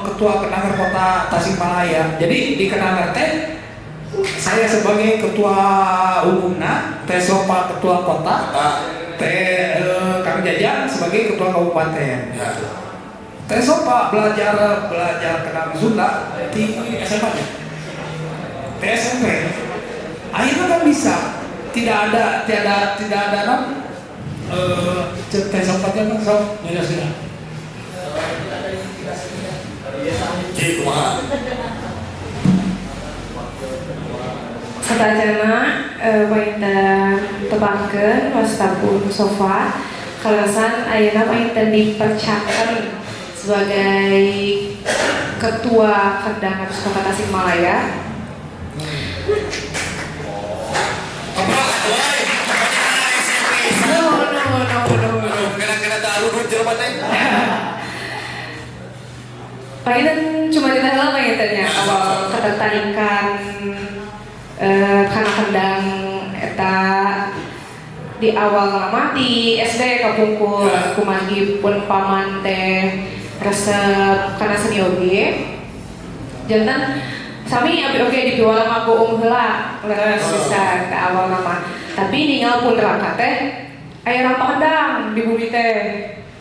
ketua Kenanger Kota Tasikmalaya. Jadi di Kenanger teh saya sebagai ketua umumna, Teh Sopa ketua kota, Teh Kang Jajang sebagai ketua kabupaten. Ya. Teh Sopa belajar Kenanger Sunda di SMA. Di SMP. Akhirnya kan bisa. Tidak ada non. Teh Sopa jangan sok sudah. Jadi kumaha? Satajana painten tebangkeun wastapun sofa kalasan ayeuna painten dipercakeun sebagai ketua Kedanger Kota Tasikmalaya. Kena tahu jelema teh. Painten cuma ditanya paintennya awal ketertarikan karena kendang eta di awal lama di SD kapungkur kumagi pun paman teh resep karena seni oge jantan sami abi oge di piwala maku heula leres bisa ke awal lama tapi ninggal pun rangka teh aya rampa kendang di bumi teh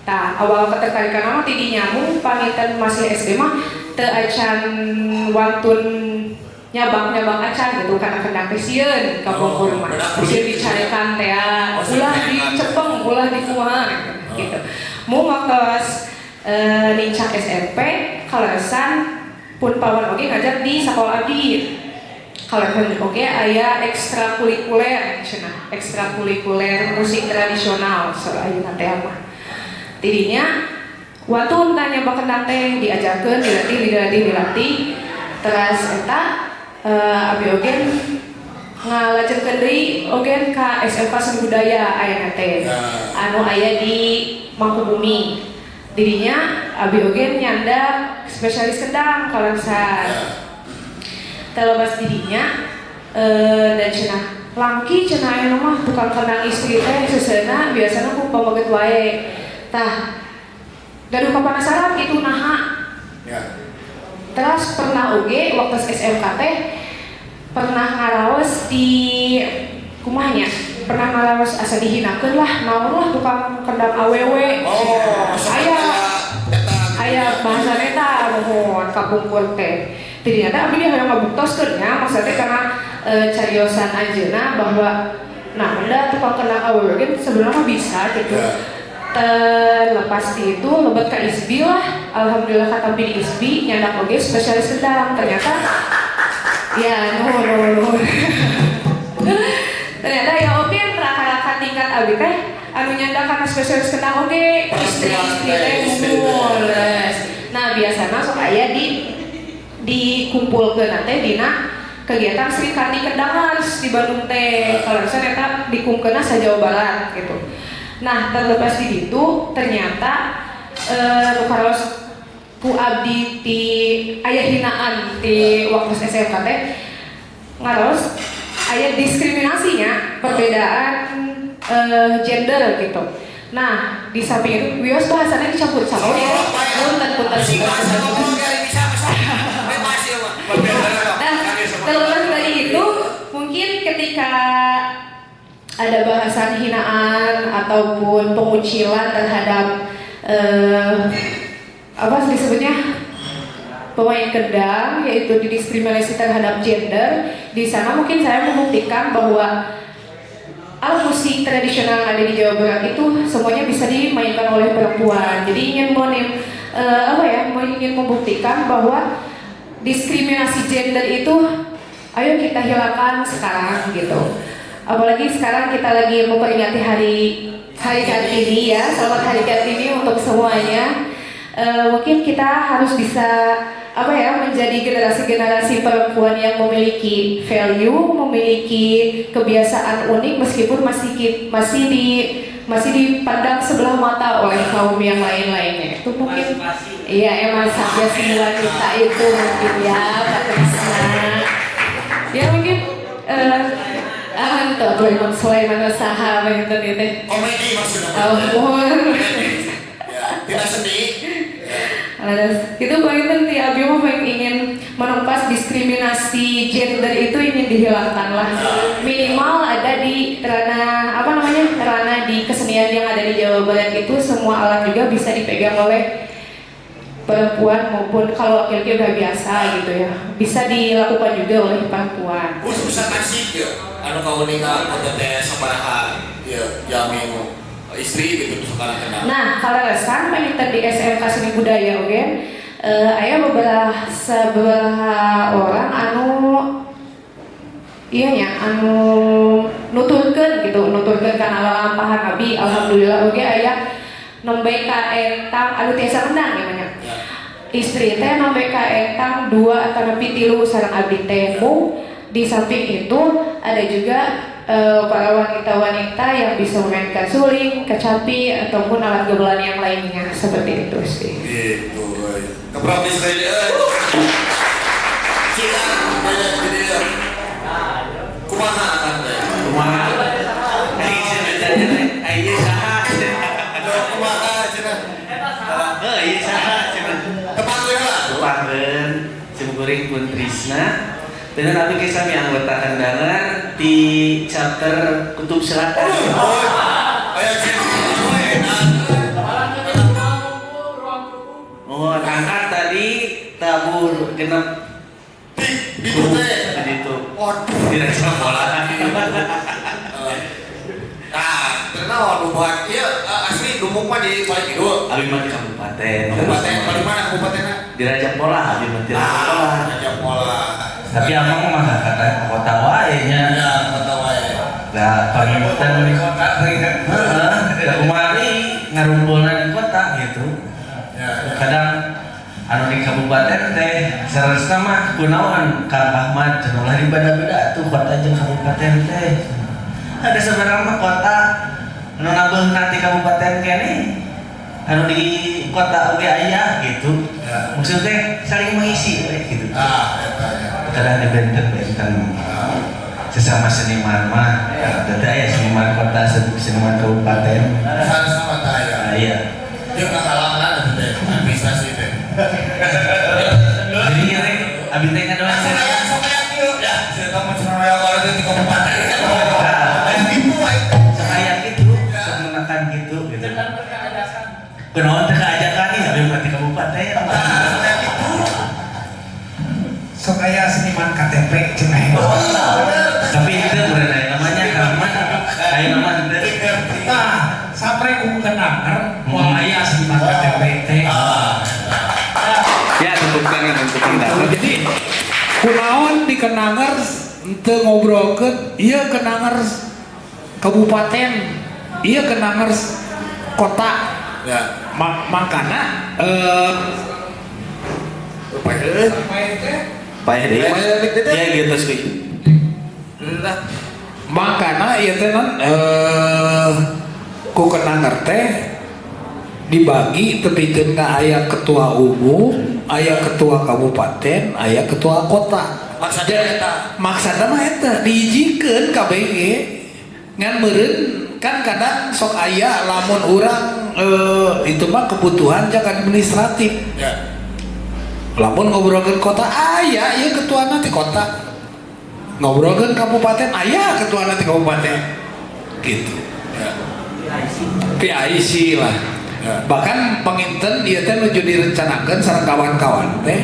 tah awal ketertarikan nama ti nyamung pamitan masih SD mah teu acan wantun nyabang acan gitu karena kendang pesieun ka bongkur mah pesieun dicarikan teh ulah dicepeng ulah dikumaha gitu mu makos nincak SMP kalasan pun pawan oge ngajar di sakola abdi kalasan oge aya ekstrakurikuler cenah ekstrakurikuler musik tradisional soal ayeuna teh mah tidinya wantun tanya bakendang teh diajarkeun dilatih terus eta abi oge ngalajenkeun deui oge ka SMK Seni Budaya aya teh. Anu aya di Mangkubumi. Dirinya abi oge nyanda spesialis kendang kalansan. Terlepas dirinya dan cenah laki cenah aya mah tukang kendang istri teh seuseuna biasana ku pamaget wae. Tah gaduh kapanasaran kitu naha. Terus pernah oge waktu SMK teh pernah ngaraos di kumahnya, pernah ngaraos asa dihinakeun lah, naon lah tukang kendang awewe. Aya bahasa eta mohon kapungkur teh. Ternyata abdi dia hayang ngabuktoskeun nya, maksudnya karena cariosan anjeunna bahwa nah da tukang kendang awewe ge sebenarnya bisa gitu. Terlepas itu lebat ka ISBI lah, alhamdulillah katampi di ISBI nyandak oge spesialis kendang. Ternyata ya no. Ternyata ya oke raka-raka tingkat abi teh anu nyandak kana spesialis kendang oge istri teh mulus. Nah biasana sok aya dikumpulkeun teh dina kegiatan Sri Kandi Kendangan di Bandung teh. Kalau misalnya eta dikumpulkeun sa Jawa Barat gitu. Nah terlepas di situ ternyata karos ku abdi ti aya hinaan ti waktu SMK teh ngaros aya diskriminasinya perbedaan gender gitu. Nah di samping itu wios bahasanya dicampur campur ya. Punten. Nah terlepas dari itu mungkin ketika ada bahasan hinaan ataupun pengucilan terhadap apa disebutnya pemain kendang, yaitu didiskriminasi terhadap gender. Di sana mungkin saya membuktikan bahwa alat musik tradisional yang ada di Jawa Barat itu semuanya bisa dimainkan oleh perempuan. Jadi ingin ingin membuktikan bahwa diskriminasi gender itu ayo kita hilangkan sekarang gitu. Apalagi sekarang kita lagi memperingati hari Kartini ya, selamat Hari Kartini untuk semuanya. Mungkin kita harus bisa menjadi generasi-generasi perempuan yang memiliki value, memiliki kebiasaan unik meskipun masih dipandang sebelah mata oleh kaum yang lain-lainnya. Itu mungkin iya emansipasi wanita itu mungkin ya Pak Krisna. Ya mungkin tuh Imam Sulaiman usaha begitu teh. Komedi maksudnya. Tidak sedih. Itu pointen ti abi mah ingin menumpas diskriminasi gender itu ingin dihilangkan lah. Minimal ada di ranah di kesenian yang ada di Jawa Barat itu semua alat juga bisa dipegang oleh perempuan maupun kalau laki-laki udah biasa gitu ya. Bisa dilakukan juga oleh perempuan. Khusus kasih ya. Anu kauningan konten sabaraha ya jamin istri gitu sekarang kenal. Nah, kalau resan penginten di SMK Seni Budaya oke. Aya beberapa orang anu nuturkeun kana lalampahan abi alhamdulillah oge aya nembe ka entang anu tiasa menang ya banyak. Istri teh nembe ka entang 2 atau nepi 3 sareng abdi teh. Di samping itu ada juga para wanita-wanita yang bisa memainkan suling, kecapi ataupun alat gamelan yang lainnya seperti itu sih. Gitu. Keprok Israel. Cina dia. Kumaha kan teh? Kumaha? Ayeuna saha? Kumaha cenah? Ieu saha cenah? Tepangkeun lah. Tepangkeun Cimkuring pun Trisna. Bener tapi kisah yang anggota kendangan di chapter Kutub Selatan. Oh, angkat tadi tabur genep Di itu. Direkam bola. Nah, buat iya asli lumuk mah di balik itu. Abi mah di kabupaten. Kabupaten mana kabupatenna? Di Raja Pola, abi mah di Raja Pola. Raja Pola. Tapi amang mah kata kota wae nya. Ya, kota wae. Lah panginten di kota kan. Heeh. Kumari ngarumpulna di kota gitu. Ya. Kadang anu di kabupaten teh saresna mah kunaon Kang Ahmad cenah lah beda-beda tuh kota jeung kabupaten teh. Ada sebenarnya mah kota anu nabeunna ti kabupaten kene anu di kota oge aya gitu. Maksudnya saling mengisi we gitu. Eta ya. Kadang dibenten-benten sesama seniman mah teh aya seniman kota seniman kabupaten. Sama taya. Iya. Dia ngahalangan teh administrasi teh. Jadi rek abi teh ngadoan Sampeyan kieu ya, saya tahu cenah aya kalau di kabupaten. kayak gitu, menggunakan gitu. Kenaon teh kaajakan nih abi mati kabupaten. Sok aya seniman KTP cenah. Tapi itu bukan namanya Ahmad, kayak nama itu. Tah, sapre ku kenangar moal aya seniman KTP teh. Ya, tentukan Jadi kunaon di kenangar teu ngobrolkeun ieu kenangar kabupaten, ieu kenangar kota. Ya. Makana Payah deh. Ya gitu sih. makana ieu teh ku kenangar teh dibagi tepikeun ka aya ketua umum, aya ketua kabupaten, aya ketua kota. Maksudna mah eta diijikeun KBG ngan meureun kan kadang sok aya lamun urang itu mah kebutuhan jak administratif. Ya. Lamun ngobrolkeun kota aya ieu ketuana ti kota. Ngobrolkeun kabupaten aya ketuana ti kabupaten. Gitu. PIC lah. Bahkan penginten dia teh nuju direncanakeun sareng kawan-kawan teh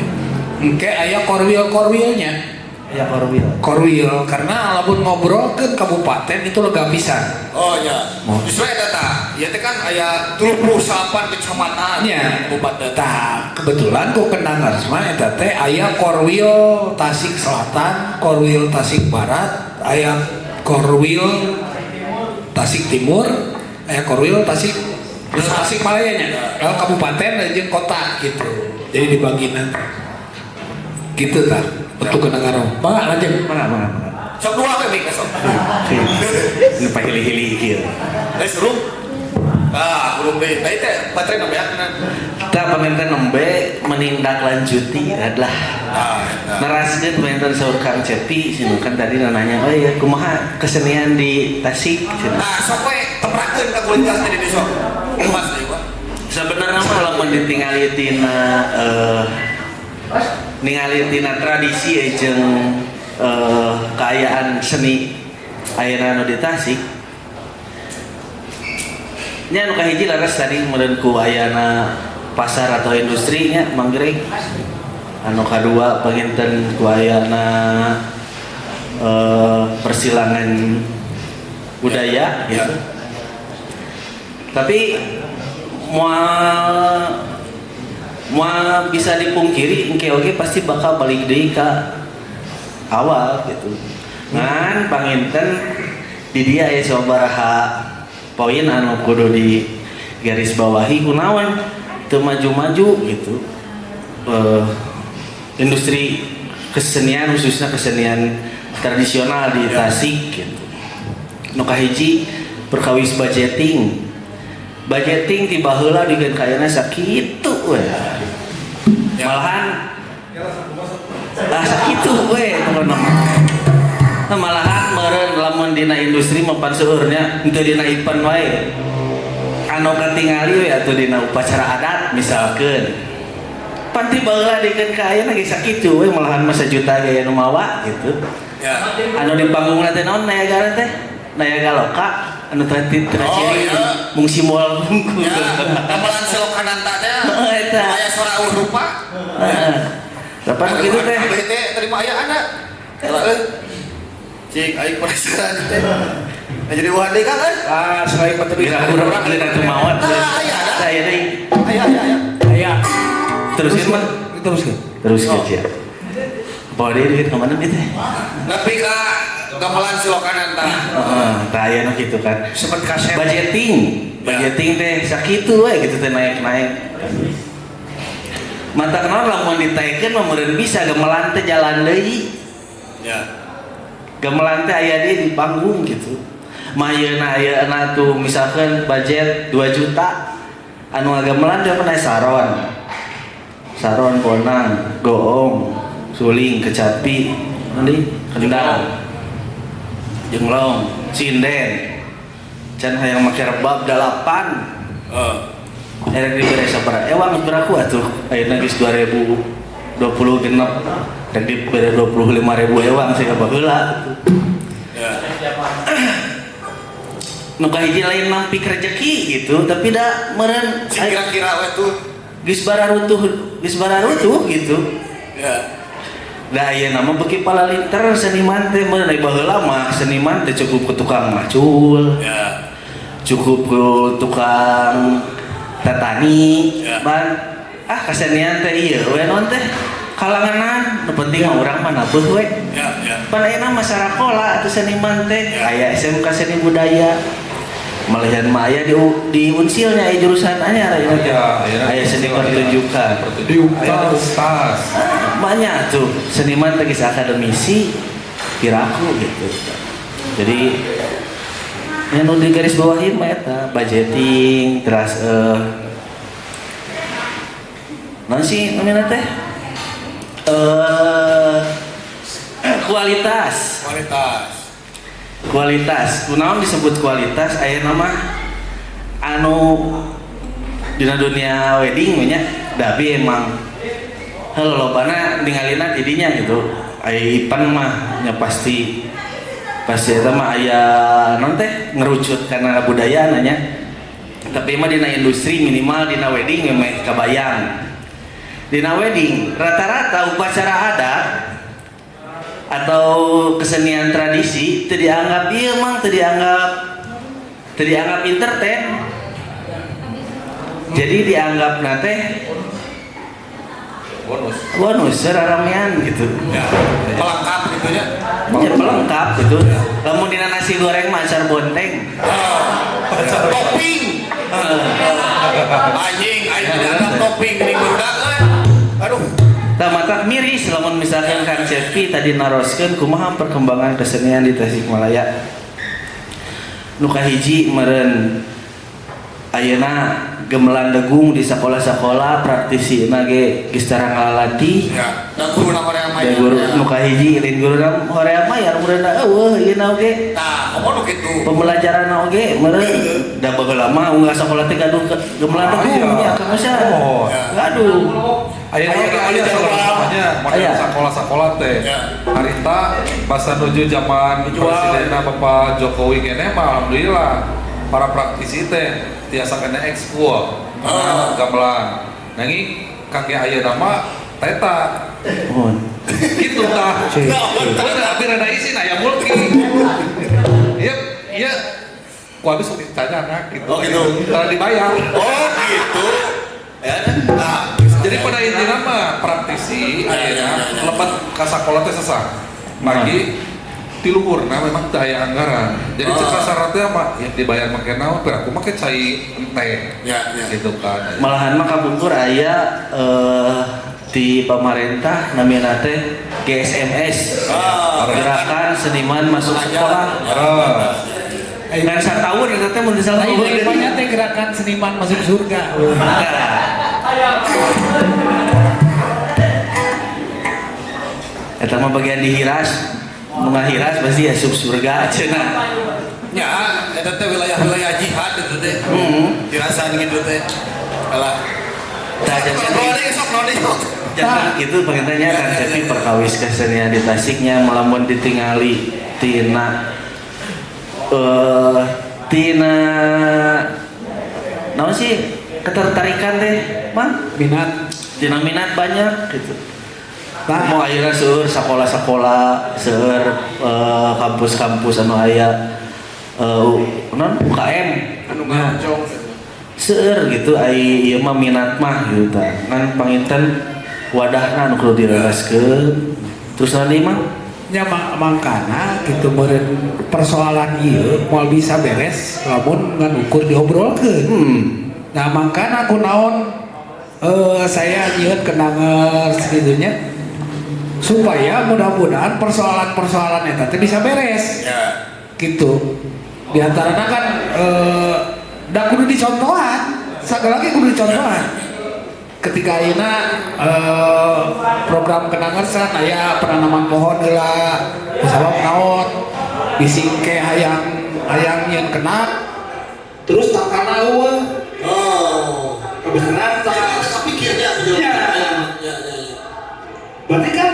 engke aya korwil-korwilnya. Ya korwil. Korwil karena lamun ngobrolkeun kabupaten itu lega pisan. Oh ya. Justru eta tah. Ieu teh kan aya 38 kecamatan Nya kabupaten. tah kebetulan ku kenangar mah eta teh aya korwil Tasik Selatan, korwil Tasik Barat, aya korwil Tasik Timur, aya korwil Tasik Malaya nya. Kabupaten jeung kota gitu. Jadi dibagi nanti. Gitu tah. Untuk kenangar. Bangga lanjut. Mana. Sok dua we mik sok. Ini pahili-hili kieu. Seru. Belum deh. Tadi teh baterai nambahan. Kita penginten nembe menindaklanjuti adalah naraskeun penginten saur Kang Cepi sinu kan tadi nanya oh iya kumaha kesenian di Tasik sinu. Sok we teprakeun ka kuliah tadi di sok. Mas deui gua. Sebenarnya mah lamun ditinggali tina tradisi jeung keayaan seni ayeuna anu di Tasik nya anu kahiji laras tadi meureun ku ayana pasar atau industrinya manggrek anu kadua penginten ku ayana persilangan budaya gitu. Tapi mau bisa dipungkiri engke oge pasti bakal balik deui ka awal gitu. Ngan panginten di dia aya sabaraha poin anu kudu di garis bawahi kunaon teu maju-maju gitu. Industri kesenian khususnya kesenian tradisional di Tasik gitu. Nu kahiji perkawis budgeting tiba heula dikeun kayana sakitu we. Malahan sakitu we pokona. Malahan meureun lamun dina industri mapan seueurnya henteu dina event wae. Anu katingali we atuh dina upacara adat misalkeun. Pan tiba heula dikeun kayana ge sakitu we malahan mah sajuta ge anu mawa gitu. Ya. Anu di panggungna teh naon nayaga teh? Nayaga loka anu tadi ciri mung simbol bungkul. Ya, gamelan selokananta teh. Eta. Aya suara rupa. Lapan kitu teh. Teh terima aya anak. Cik aing penasaran teh. Nah, jadi wahdi kan? Selain petebi Urang alina teu mawat. Aya deui. aya Teruskeun mah. teruskeun. Teruskeun sia. Bawa deui ka mana teh? Nepi ka gamelan selokananta. Heeh, tah aya nu kitu kan. Seperti kaset. Budgeting teh sakitu we gitu teh naik-naik. mata kenal lamun ditaikeun mah meureun bisa gamelan teh jalan deui. Ya. Gamelan teh aya di panggung gitu. Ayeuna tuh misalkan budget 2 juta anu ngagamelan dia pernah saron ponang goong suling kecapi nanti kendang jenglong sinden can hayang make rebab 8 erek dibere sabaraha ewang beraku atuh ayeuna geus 2020 genep rek dibere 25.000 ewang siga baheula Ya. nu kahiji lain nampik rezeki gitu tapi da meureun Kira-kira we tuh. geus bararutuh gitu. Ya. Da ieu nama beuki palalinter seniman teh meureun ai baheula mah seniman teh cukup ke tukang macul. Ya. Cukup ke tukang tatani. Ya. Ban kasenian teh ieu we naon teh kalanganan nu penting mah urang mah nabuh we. Ya, ya. Pan ayeuna masyarakat atuh seniman teh Ya. aya SMK Seni Budaya. Malahan mah aya di Unsilnya aya jurusan anyar aya seni pertunjukan. Aya tas. Banyak tuh seniman teh geus akademisi piraku gitu. Jadi yang nu di garis bawahi mah eta budgeting terus naon sih namanya teh kualitas. Kunaon disebut kualitas aya nama anu dina dunia wedding nya tapi emang lolobana ningalina didinya gitu aya ipan mah nya pasti eta mah aya naon teh ngerucut kana budaya nya tapi mah dina industri minimal dina wedding mah kabayang dina wedding rata-rata upacara adat atau kesenian tradisi teu dianggap ieu mah teu dianggap entertain. Jadi dianggap nate bonus seraramean gitu. Ya. Pelengkap gitu ya. Ya pelengkap gitu. Lamun dina nasi goreng mah acar bonteng. Topping. Anjing ada topping geuning budak euy. Aduh. Matak miris lamun misalkan Kang Cepi tadi naroskeun kumaha perkembangan kesenian di Tasikmalaya. Nu kahiji meureun ayeuna gamelan degung di sakola-sakola praktisina ge geus tara ngalatih. Ya, da guruna hoream Da guru nu kahiji lain guruna hoream mah ya meureun eueuh ieu na oge. Tah, komo nu kitu. Pembelajaran oge meureun da baheula mah unggal sakola teh gaduh gamelan degung nya Kang Usah. Gaduh. Aya namanya model sekolah-sekolah teh. Harita masa nuju zaman Presidenna Bapak Jokowi kene mah alhamdulillah para praktisi teh tiasa kena ekspor gamelan. Nangi kangge ayeuna mah teta. Gitu tah. Tapi rada isin aya mulki. Iya. Waduh sok ditanya anak gitu. Oh gitu. Tara dibayar. Oh gitu. Ya, nah, jadi pada intinya mah praktisi akhirnya lepat ke sekolah teh sesah pagi di luhurna memang teu aya anggaran jadi cek syaratnya mah yang dibayar make naon per aku make cai ente gitu kan malahan mah kabungkur aya di pemerintah namanya teh GSMS gerakan seniman masuk sekolah dan setahun itu teh mun salah Banyak teh gerakan seniman masuk surga. Eta mah bagian dihiras, mengahiras pasti asup surga cenah. nya eta teh wilayah-wilayah jihad itu teh. Dirasain gitu teh. Alah. Tah jangan itu pengennya kan tapi perkawis kesenian di Tasiknya melamun ditingali tina naon sih ketertarikan teh mah tina minat banyak gitu. Mau akhirnya seueur sekolah-sekolah seueur kampus-kampus anu aya non UKM anu ngancong seueur gitu ieu mah minat mah gitu kan panginten wadahna anu kudu direreskeun terus nanti mah nya mangkana gitu meureun persoalan ieu moal bisa beres lamun ngan ukur diobrolkeun. Nah mangkana kunaon saya nyieun kenangan segitunya supaya mudah-mudahan persoalan-persoalan eta teh bisa beres Ya. gitu. Di antaranya kan da kudu dicontohan, sagala ge kudu dicontohan. Ketika ayeuna program kenangersan aya penanaman pohon heula sabab naon bisingke hayang nyieun kenang terus takana eueuh Oh. kebenaran tak Kepikirnya Ya. berarti kan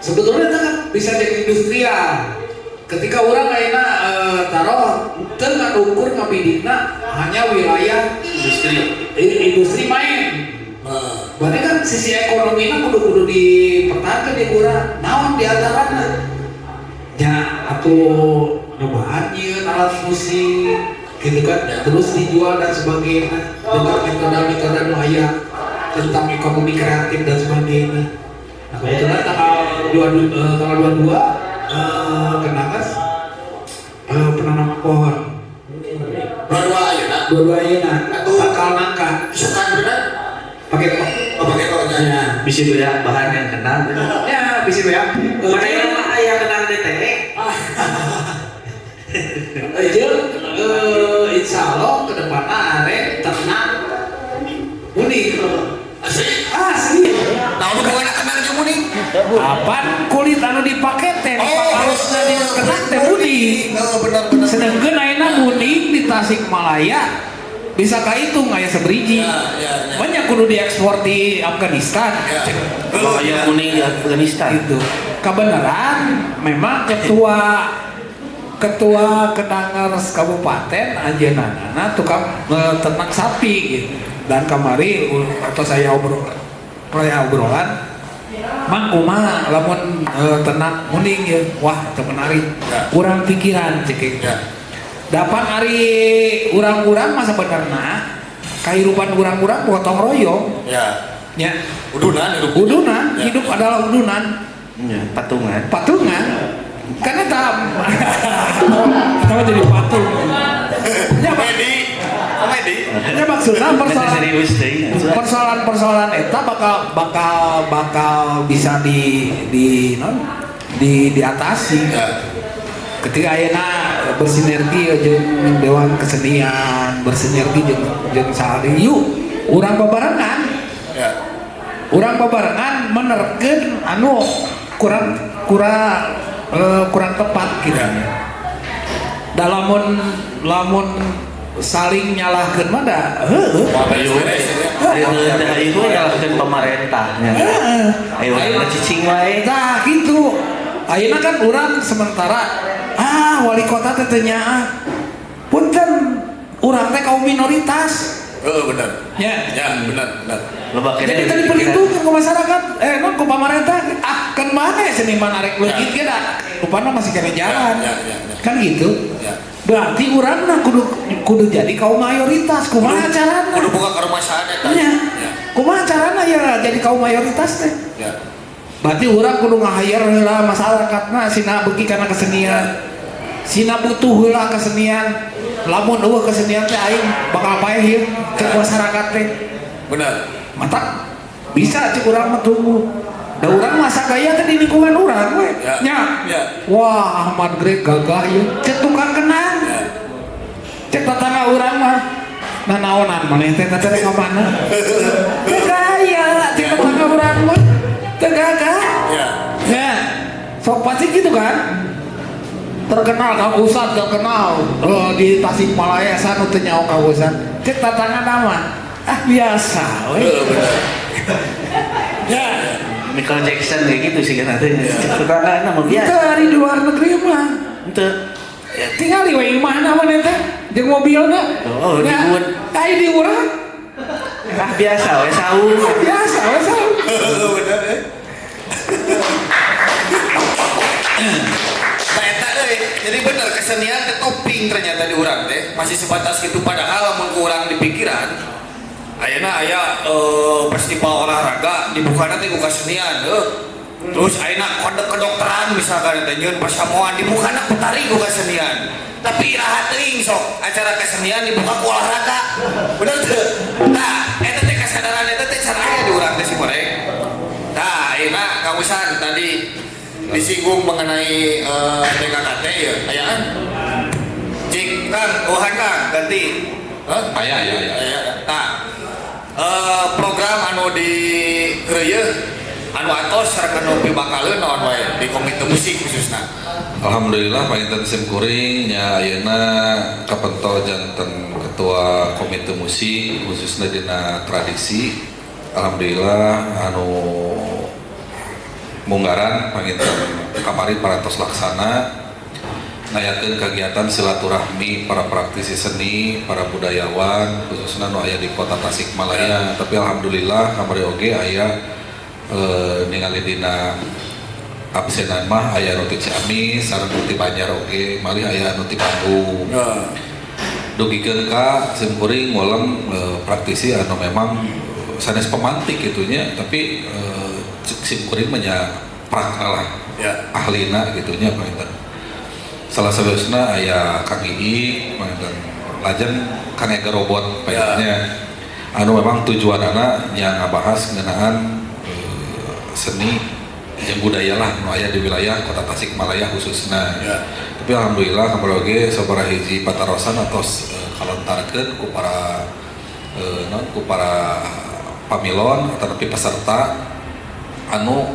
sebetulnya itu kan bisa jadi industrial ketika orang ayeuna taruh teu ngadukur ngabidina hanya wilayah industri main berarti kan sisi ekonominya kudu dipertahankan di kurang naon diantaranya ya atuh nyobaan nyieun alat musik gitu kan terus dijual dan sebagainya dengan metode-metode nu aya tentang ekonomi kreatif dan sebagainya. Nah kebetulan tanggal 22 kenangan penanaman pohon Dua ayeuna. dua-dua ayeuna tangkal nangka Sukan bener. pakai kok Pakai kolnya. ya Bisa ya bahan yang kenal. ya bisa ya Mana yang mah aya kenal DTE? insya Allah ke depannya arek tenang unik asli Nah, udah bukan kenal jeung muning. apaan kulit anu dipake teh halusna di kenang teh unik Benar-benar. sedangkan ayeuna unik di Tasikmalaya bisa kahitung aya sebriji Ya. banyak kudu diekspor di Afghanistan Oh, yang kuning di Afghanistan. itu kebenaran memang ketua Kenangers Kabupaten Anjeunana tukang ternak sapi gitu. Dan kemari atau saya obrolan mang kumaha lamun ternak muning ya wah itu menarik kurang pikiran cekik dapat hari urang-urang masa benerna kehidupan urang-urang gotong royong Ya. ya Udunan hidup. udunan hidup adalah udunan Ya, patungan. patungan karena kita jadi patung ya Komedi. ya maksudnya Masih serius deh. persoalan eta bakal bisa diatasi Ya. ketika ayeuna bersinergi jeung Dewan Kesenian bersinergi jeung sahari yuk urang babarengan Ya. urang babarengan menerkeun anu kurang tepat gitu. Lamun saling nyalahkeun mah da heueuh. Ayo nyalahkeun pemerintahnya. Ayo cicing wae. Tah gitu. Ayeuna kan urang sementara wali kota teh teu nyaah. Punten urang teh kaum minoritas. Benar. Ya. Ya, benar. Loba Jadi tadi perlindungan ke masyarakat, non ke pemerintah, kan mana ya seniman arek leungit ge da, rupana masih kena jalan, Ya. kan gitu. Ya. Berarti urangna kudu jadi kaum mayoritas, kumaha carana? Kudu buka ke rumah sana kan. Ya. Kumaha carana ya jadi kaum mayoritas teh? Ya. Berarti urang kudu ngahayar heula masyarakatna sina beuki kana kesenian. Sina butuh heula kesenian. Lamun eueuh kesenian teh aing bakal paeh ieu cek masyarakat teh. Benar. Mata bisa cek urang mah tunggu. Da urang masa gaya teh di lingkungan urang we. Ya. Nya. Ya. Wah, Ahmad Greg gagah ieu. Cek tukang kenang. Ya. Cek tetangga urang mah. Nah naonan maneh teh teh ka mana? Teh gaya cek tetangga urang mah. Teh gagah. Ya. Ya. Sok pasti gitu kan? Terkenal Kang Usat terkenal di Tasikmalaya sana teu nyaho Kang Usat. Cek tatangga nama. Biasa we. Benar. Ya. Michael Jackson kayak gitu sih kan ada. Tetangga nama Itu biasa. hari di luar negeri mah. Ente. Ya, tinggal di mana mana teh jeung mobilna. Oh, di Ubud. Ai di urang. Biasa we saung. Biasa we saur. Benar ya. Nah, eta deui. Jadi benar kesenian teh toping ternyata di urang teh masih sebatas gitu padahal mun ku urang di pikiran ayeuna aya festival olahraga dibukana teh ku kesenian terus ayeuna kode kedokteran misalkan teh nyeun pasamoan dibukana ku tari ku kesenian tapi iraha teuing sok acara kesenian dibuka ku olahraga bener teu nah eta teh kesadaran Sadaran itu teh caranya di urang teh si Goreng. Nah, ini Kang Usan tadi disinggung mengenai PKKT ya, ayaan. Cik Kang, Tuhan Kang, ganti. Aya. Nah, program anu di Kreuyeun anu atos sareng anu pibakaleun naon wae di komite musik khususna. Alhamdulillah Panginten Simkuring nya ayeuna kapentol janten ketua komite musik khususnya dina tradisi. Alhamdulillah anu munggaran Panginten kamari parantos laksana ngayakeun kegiatan silaturahmi para praktisi seni, para budayawan khususnya nu aya di kota Tasikmalaya. Tapi alhamdulillah kamari oge aya ningali dina absenan mah aya nu ti Ciamis sareng nu ti Banjar oge, malih aya nu ti Bandung. Dugikeun ka Simkuring ngolem praktisi anu memang sanes pemantik gitunya, tapi Simkuring mah nya prakna lah. Ahlina gitunya Panginten. Salah satunya aya Kang Ii, Panginten lajeng Kang Ega Robot Pangintennya. Anu memang tujuanana nya ngabahas ngeunaan seni jeung budaya lah nu aya di wilayah kota Tasikmalaya khususna. Tapi alhamdulillah kamari oge sabaraha hiji patarosan atos kalontarkeun ku para pamilon atau peserta anu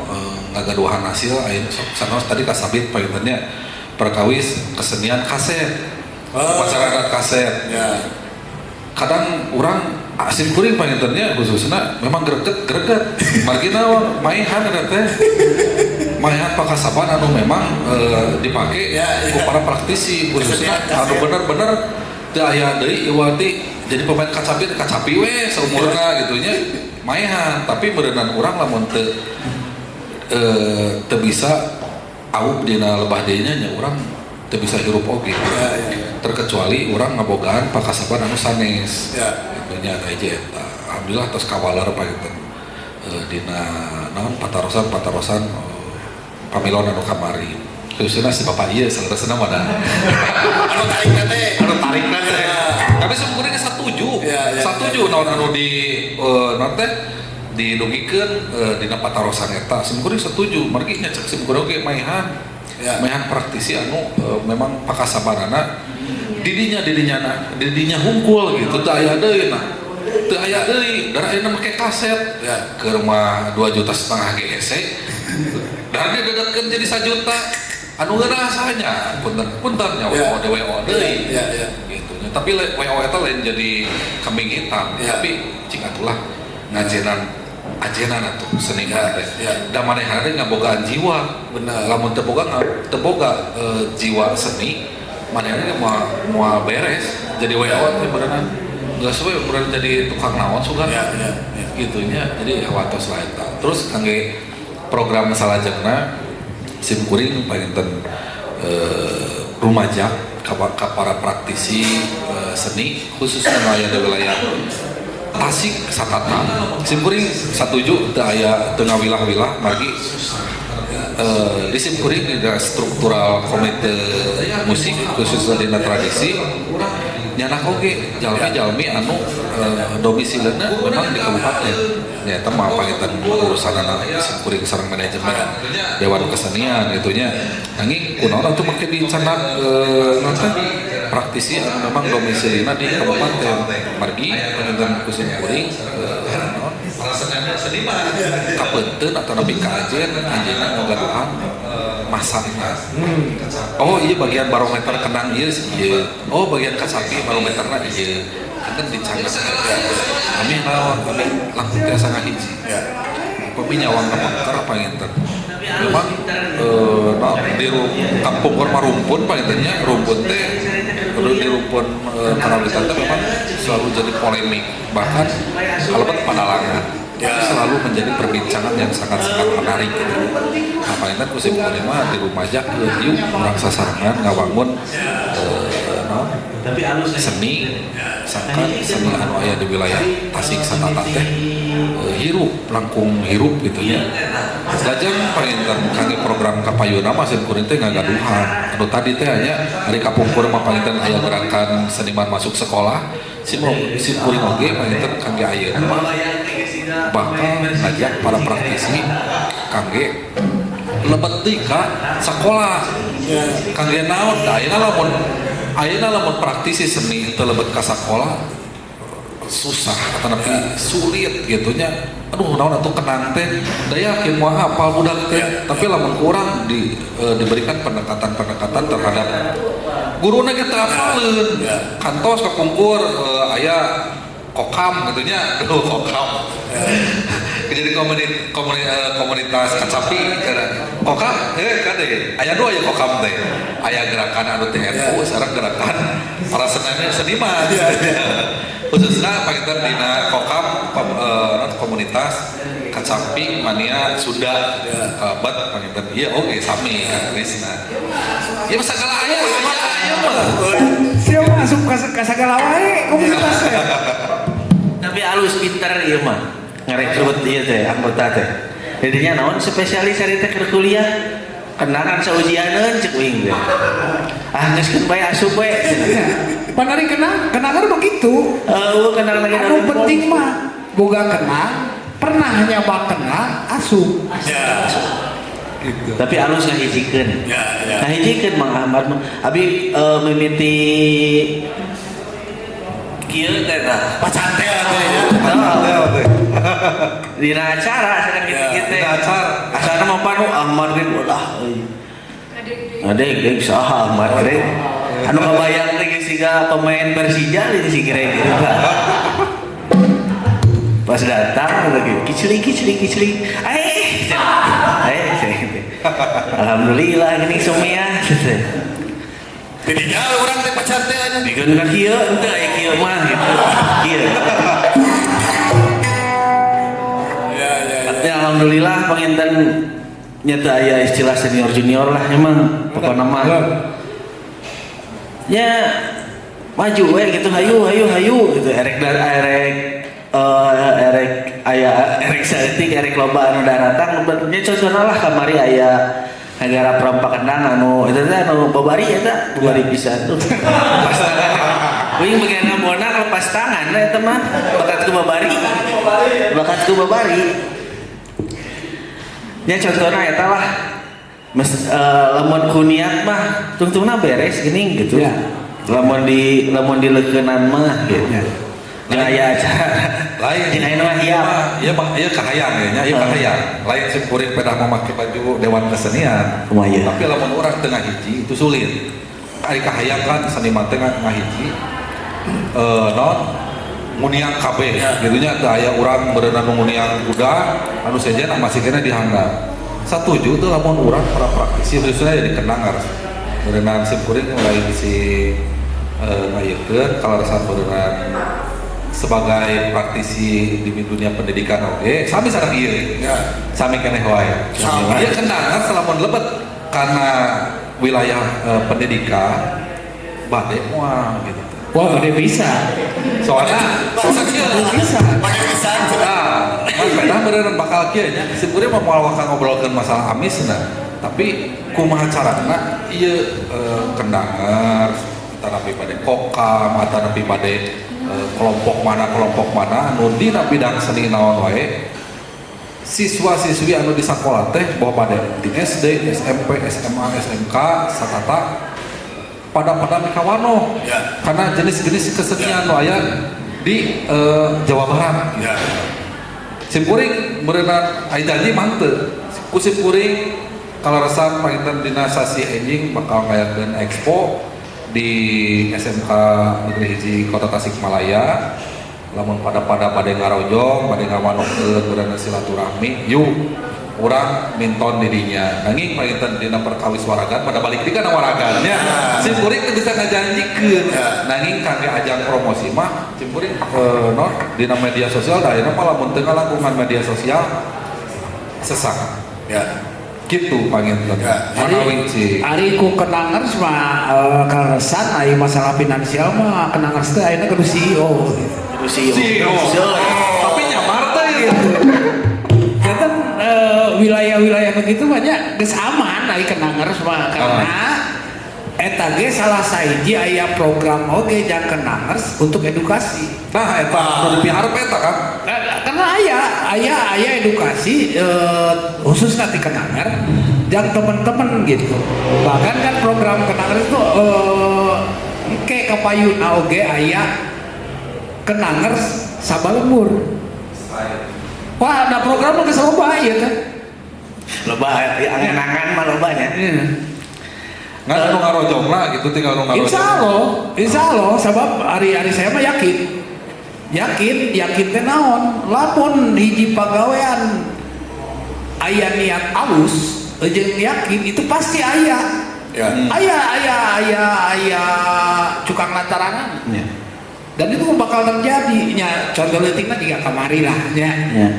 ngagaduhan hasil aya sanos tadi kasabit Pangintennya perkawis kesenian kaset. Upacara adat kaset. Kadang orang Simkuring Pangintennya khususnya memang greget margi naon maihan ada teh maihan pakasaban anu memang dipake ku para praktisi khususnya anu bener-bener teu aya deui iwati jadi pemain kacapi we saumurna gitunya maihan. Tapi berenang urang lamun teu bisa awuk dina lebah deuna nya urang teu bisa hirup oge. Terkecuali urang ngabogaan pakasaban anu sanes. Nya ada aja alhamdulillah tos kawalar Panginten dina naon patarosan pamilon anu kamari khususnya si bapak ieu saleureusna mana anu tarikna teh tapi Simkuring satuju naon anu di naon teh didugikeun dina patarosan eta Simkuring setuju margi nya cek Simkuring oge maihan praktisi anu memang pakasabarana didinya hungkul gitu teu aya deui da ayeuna make kaset ke rumah 2,5 juta GEC dan dia dedetkeun jadi 1 juta anu ngerasanya punten nya WO deui gitu. Tapi WO eta lain jadi kambing hitam tapi cing atulah ngajenan atuh seniman teh da manehna ngabogaan jiwa bener lamun teu boga jiwa seni manehna mau beres jadi WO teh beneran geus we beneran jadi tukang naon sugan gitunya. Jadi hawatos lah eta. Terus kangge program salajengna Simkuring Panginten rumajak ka para praktisi seni khususnya aya di wilayah Tasik satata Simkuring satuju teu aya teu ngawilah-wilah margi di Simkuring di struktural komite musik khususnya dina tradisi nyanak oge jalmi anu domisilinya memang di kabupaten nya eta mah Panginten urusanana Simkuring sareng manajemen dewan kesenian gitunya nanging kunaon atuh make dicandak nanten praktisi anu memang domisilina di kabupaten margi Panginten Simkuring kapunten atau nabi kajen anjeunna ngagaduhan masakna. Oh iya bagian barometer kenang ieu oh bagian kasapi barometerna ieu kan dicanggat kami naon kami langkung tiasa ngahiji pemi nyawang kapangker Panginten memang di kampung Korma Rumpun Pangintennya rumpun teh di rumpun karawitan teh memang selalu jadi polemik bahkan kalebet padalangan selalu menjadi perbincangan yang sangat-sangat menarik gitu. Apa itu kusim kulima di rumajak yuk orang sasarangan ngawangun seni seni anu aya di wilayah Tasik satata teh hirup langkung hirup gitu ya. Lajeng Panginten kangge program kapayuna mah Simkuring teh ngagaduhan. Anu tadi teh nya hari kapungkur mah Panginten aya gerakan seniman masuk sekolah. Simkuring oge Panginten kangge ayeuna bakal ngajak para praktisi kangge lebet deui ka sekolah. Kangge naon da ayeuna lamun praktisi seni teu lebet ka sekolah susah atau napi sulit gitunya. Aduh naon atuh kenang teh daya kieu moal hafal budak teh, tapi lamun kurang diberikan pendekatan-pendekatan terhadap guruna kita hafaleun. Kantos kapungkur aya kokam gitunya, kokam. Jadi komunitas kacapi kokam kan deh aya dua ya kokam teh, aya gerakan anu TNU sareng gerakan para seniman. Khususnya pakitan dina kokam komunitas kacapi mania Sunda kabat pakitan iya oke sami kan Krisna ya sagala aya mah Siapa masuk ke segala wae komunitasnya. Tapi alus pinter ieu mah ngarekrut ieu teh anggota teh. Jadinya naon spesialis hari teh keur kuliah kenangan saujianeun cek uing teh. Ah geuskeun bae asup we. Panari kenangan begitu. Kenang lagi Anu penting mah boga kenang, pernah nyoba kenang asup. gitu. Tapi alus ngahijikeun. Ngahijikeun Mang Ahmad mah. Abi mimiti kieu teh tah. Pacante teh ya. Dina acara sedang gitu-gitu. Dina acara. Asalna mah panu Ahmad ge ulah. Adek saha Ahmad teh. Anu kabayang teh siga pemain Persija di si Greg gitu. Pas datang lagi kicili. Alhamdulillah gini sumia. Tidinya urang teh pacante nya. Bikin ka kieu henteu aya kieu mah gitu. Kieu. Ya alhamdulillah panginten nyata aya istilah senior junior lah emang pokokna mah. Ya maju we gitu hayu gitu erek saeutik erek loba anu daratang nya contohna lah kamari aya negara perompak kendang anu eta teh anu babari eta babari pisan tuh pas tangan wing bagian bonak lepas tangan eta mah bakatku babari nya contohna eta lah lamun kuniat mah tungtungna beres gini gitu ya. lamun dileukeunnan mah gitu gaya acara Lain dina mah hiap ieu kahayang ya ieu kahayang lain simkuring pedah memakai baju dewan kesenian kumaha tapi lamun urang tengah hiji itu sulit ari kahayang kan seniman tengah hiji non muniang kabeh gitunya teu aya urang beunang muniang kuda anu sejen masih kena dihandap satuju tuh lamun urang para praktisi khususnya jadi kenangar berenang simkuring lain si ngayekeun kalarasan berenang sebagai praktisi di dunia pendidikan oke sami sareng ieu sami keneh wae ieu kenangar lamun lebet karena wilayah pendidikan bade moal gitu. Wah, bade bisa. Soalnya Bisa. nah, mas pedah beneran bakal kieu nya simkuring mah moal wakang ngobrolkeun masalah amisna tapi kumaha carana ieu kendangar tarapi pada kokam atau napi pada kelompok mana anu dina bidang seni naon wae siswa-siswi anu di sakola teh bahwa pada di SD, SMP, SMA, SMK satata pada mikawano karena jenis-jenis kesenian nu aya di Jawa Barat simkuring berenang aya janji mah teu ku simkuring kalarasan panginten dina sasi enjing bakal ngayakeun expo di SMK Negeri Hiji Kota Tasikmalaya lamun pada ngarojong pada ngawanokeun berenang silaturahmi yuk urang minton dirinya nanging panginten dina perkawis waragan pada balik di kana waragannya simkuring teu bisa ngajanjikeun nanging kangge ajang promosi mah simkuring non dina media sosial da ayeuna mah lamun teu ngalakukan media sosial sesak gitu panginten Ari ku kenangan mah kaleresan aya masalah finansial mah kenangan teh ayeuna kudu CEO. tapi nyamar teh Kita wilayah-wilayah begitu banyak geus aman ari kenangan mah karena eta ge salah sahiji aya program oge jang kenangers untuk edukasi. Nah eta anu dipiharep eta kan. Karena aya edukasi khusus nanti kenanger jang temen-temen gitu. Bahkan kan program kenanger itu kayak kapayuna oge aya kenanger sabalembur. Wah, ada program geus loba ieu teh. Loba angan-angan mah lobanya. Ngan anu ngarojongna gitu tinggal anu ngarojong. Insya Allah, sebab hari-hari saya mah yakin teh naon, lamun hiji pagawean aya niat alus, jeung yakin itu pasti aya. Ya. Aya cukang lantarangan. Ya. Dan itu bakal terjadi. Ya, contoh leutikna juga kamari lah ya. Ya.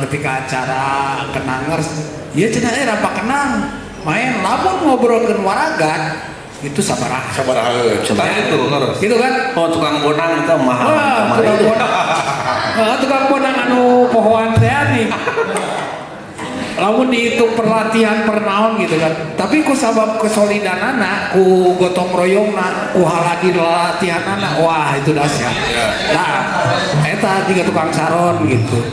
Ketika acara kenangers, ya cenah apa kenang main lamun ngobrolkeun waragan itu sabaraha. Tah itu terus. Gitu kan? Oh tukang bonang itu mahal. Wah, tukang bonang. Tukang bonang anu pohoan teh nih. Lamun dihitung perlatihan per naon gitu kan. Tapi ku sabab kesolidanana, ku gotong royongna, ku haladir latihanana, wah itu dahsyat. Nah, eta tiga tukang saron gitu.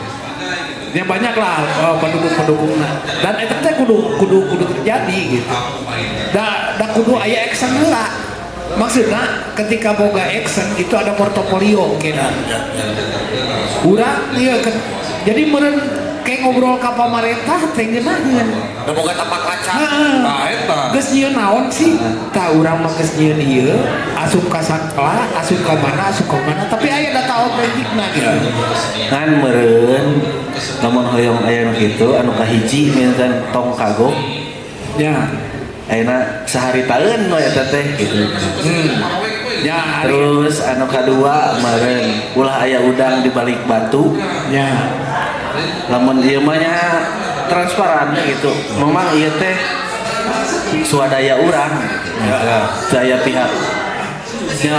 Ya banyak lah pendukung-pendukungna. Dan eta teh kudu terjadi gitu. Da kudu aya action heula. Maksudnya ketika boga action itu ada portofolio kena. Urang ieu kan. Jadi meureun kayak ngobrol ka pamarentah teh ngeunaheun. Da boga tapak laca. Nah eta. Geus nyieun naon sih? Tah urang mah geus nyieun ieu, asup ka sakelah, asup ka mana, tapi aya data autentikna gitu. Kan meureun lamun hoyong aya nu kitu anu kahiji misalkan tong kagok. Ya. Ayeuna sehari taeun we eta teh gitu. Ya, Terus anu kadua meureun ulah aya udang di balik batu. ya. Lamun ieu mah nya transparan gitu. Memang ieu teh swadaya urang gitu. Daya pihak nya